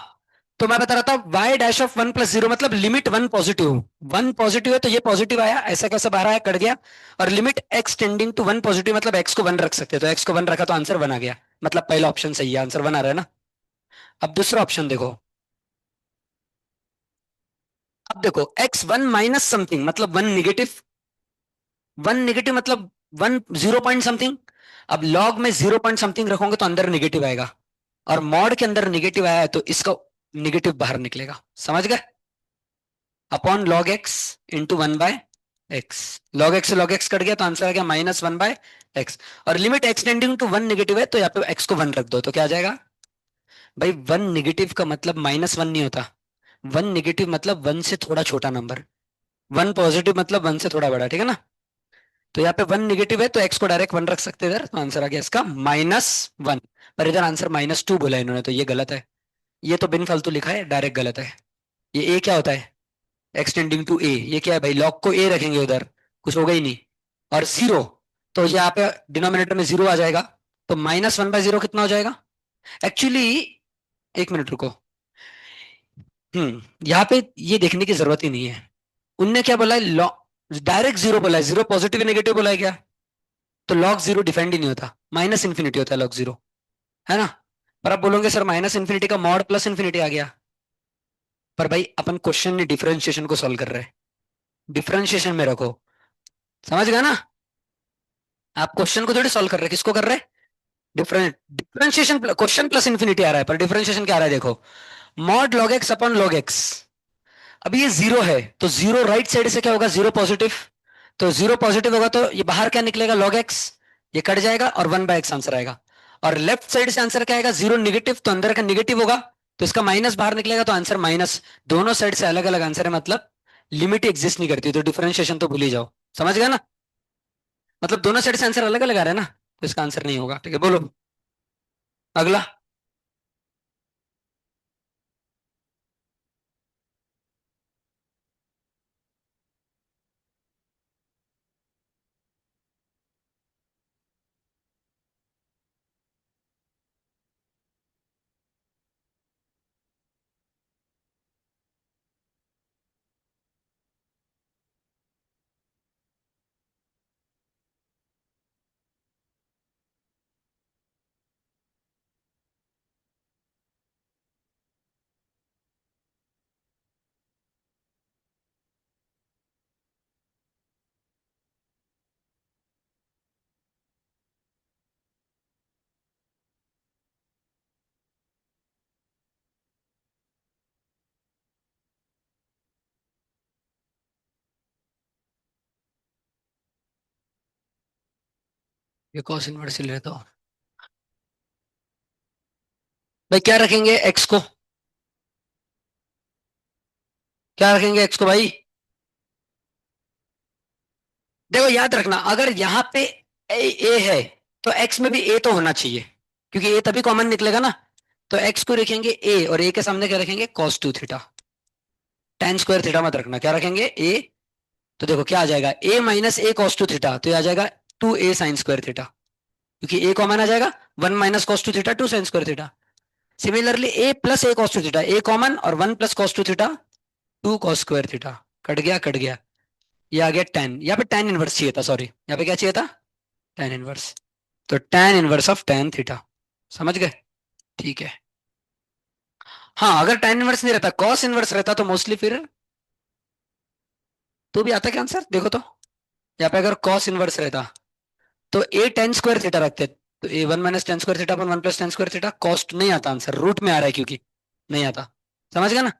तो मैं बता रहा था y डैश ऑफ 1 + 0 मतलब लिमिट 1 पॉजिटिव, 1 पॉजिटिव है तो ये पॉजिटिव आया, ऐसा कैसे बाहर आया, कट गया। और limit x tending to 1 positive मतलब x को 1 रख सकते हैं, तो x को 1 रखा तो आंसर 1 आ गया। मतलब पहला ऑप्शन सही है, आंसर 1 आ रहा है ना। अब दूसरा ऑप्शन देखो, अब देखो x 1 - समथिंग मतलब 1 निगेटिव, 1 निगेटिव मतलब 1 0 समथिंग। अब लॉग में 0 समथिंग रखोगे तो अंदर निगेटिव आएगा, और मॉड के अंदर निगेटिव आया है तो इसका निगेटिव बाहर निकलेगा, समझ गए। Upon log x into 1/x। Log x से लॉग एक्स कट गया तो आंसर आ गया -1/x। और limit x tending to 1 negative है तो यहाँ पे एक्स को 1 रख दो तो क्या आ जाएगा। भाई 1 निगेटिव का मतलब -1 नहीं होता, 1 निगेटिव मतलब 1 से थोड़ा छोटा नंबर, 1 पॉजिटिव मतलब 1 से थोड़ा बड़ा, ठीक है ना। तो यहाँ पे 1 निगेटिव है तो एक्स को डायरेक्ट 1 रख सकते हैं इधर, तो आंसर आ गया इसका -1। पर इधर आंसर -2 बोला है इन्होंने, तो ये गलत है। ये तो बिन फालतू लिखा है, डायरेक्ट गलत है। ये ए क्या होता है, एक्सटेंडिंग टू ए, ये क्या है भाई, लॉग को ए रखेंगे उधर, कुछ होगा ही नहीं। और 0, तो यहाँ पे डिनोमिनेटर में 0 आ जाएगा, तो -1/0 कितना हो जाएगा एक्चुअली। एक मिनट रुको, यहाँ पे ये देखने की जरूरत ही नहीं है। उनने क्या बोला है, लॉग डायरेक्ट 0 बोला है, 0 पॉजिटिव नेगेटिव बोला है क्या। तो लॉग 0 डिफाइंड ही नहीं होता, -∞ होता है लॉग 0, है ना। पर आप बोलोगे सर -∞ का मॉड +∞ आ गया। पर भाई अपन क्वेश्चन में डिफरेंशिएशन को सॉल्व कर रहे हैं, डिफरेंशिएशन में रखो, समझ गए ना। आप क्वेश्चन को थोड़ी सॉल्व कर रहे हैं, किसको कर रहे हैं, डिफरेंशिएशन। क्वेश्चन +∞ आ रहा है पर डिफरेंशिएशन क्या आ रहा है देखो, mod log x upon log x. अब ये 0 है तो 0 राइट साइड से क्या होगा, 0 पॉजिटिव। तो 0 पॉजिटिव होगा तो ये बाहर क्या निकलेगा, लॉग एक्स, ये कट जाएगा और 1/x आंसर आएगा। और लेफ्ट साइड से आंसर क्या आएगा, 0 निगेटिव तो अंदर का निगेटिव होगा, तो इसका माइनस बाहर निकलेगा तो आंसर माइनस। दोनों साइड से अलग अलग आंसर है, मतलब लिमिट एग्जिस्ट नहीं करती, तो डिफरेंशिएशन तो भूल ही जाओ, समझ गया ना। मतलब दोनों साइड से आंसर अलग अलग आ रहा है ना, तो इसका आंसर नहीं होगा। ठीक है बोलो अगला। ये कॉस इनवर्स ले तो भाई क्या रखेंगे एक्स को, क्या रखेंगे एक्स को भाई। देखो याद रखना, अगर यहाँ पे ए है तो एक्स में भी ए तो होना चाहिए, क्योंकि ए तभी कॉमन निकलेगा ना। तो एक्स को रखेंगे ए, और ए के सामने क्या रखेंगे, cos 2 theta. tan square theta मत रखना, क्या रखेंगे, ए। तो देखो क्या आ जाएगा, ए माइनस ए cos 2 थीटा, तो ये आ जाएगा 2a साइन स्क्वायर थीटा, क्योंकि ए कॉमन आ जाएगा, 1 minus cos 2 theta 2 sine square theta. Similarly a plus a cos 2 theta, a common, और 1 plus cos 2 theta 2 cos square theta. Cut गया, कट गया। ये आ गया tan, यहाँ पे tan इनवर्स चाहिए था, सॉरी, यहाँ पे क्या चाहिए था, tan इनवर्स। तो tan inverse of tan theta, समझ गए। ठीक है। हाँ, अगर tan इनवर्स नहीं रहता, cos इनवर्स रहता, तो मोस्टली फिर तो भी आता क्या आंसर, देखो तो। यहाँ पे अगर cos इनवर्स रहता, तो ए tan स्क्वायर थीटा रखते, तो ए 1 माइनस tan स्क्वायर थीटा अपन 1 plus tan square theta, cost नहीं आता आंसर, रूट में आ रहा है क्योंकि, नहीं आता। समझ गया ना,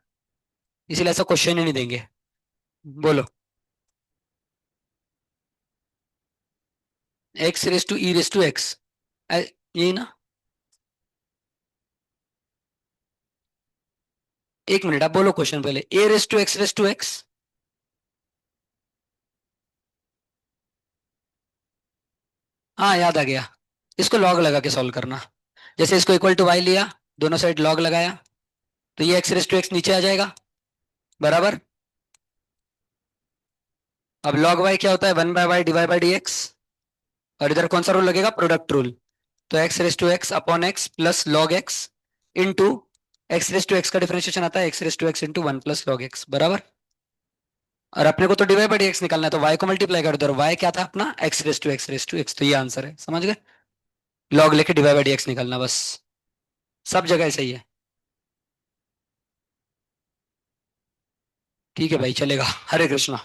इसीलिए ऐसा क्वेश्चन ही नहीं देंगे। बोलो। X raise to e raise to x, यही ना। एक मिनट, आप बोलो क्वेश्चन पहले, ए रेस टू एक्स। हाँ, याद आ गया। इसको लॉग लगा के सॉल्व करना। जैसे इसको इक्वल टू वाई लिया, दोनों साइड लॉग लगाया, तो ये एक्स रेस टू एक्स नीचे आ जाएगा, बराबर। अब लॉग वाई क्या होता है, 1/y divide by d x. और इधर कौन सा रूल लगेगा, प्रोडक्ट रूल। तो x raise to x upon x plus log x into x raise to x का डिफरेंशिएशन आता है x raise to x into 1 plus log x, बराबर। और अपने को तो डिवाइड बाई एक्स निकालना है, तो y को मल्टीप्लाई कर दो, और y क्या था अपना, एक्स रेस टू एक्स, तो ये आंसर है, समझ गए। लॉग लेके डिवाइड बाई एक्स निकालना बस, सब जगह सही है। ठीक है भाई, चलेगा। हरे कृष्णा।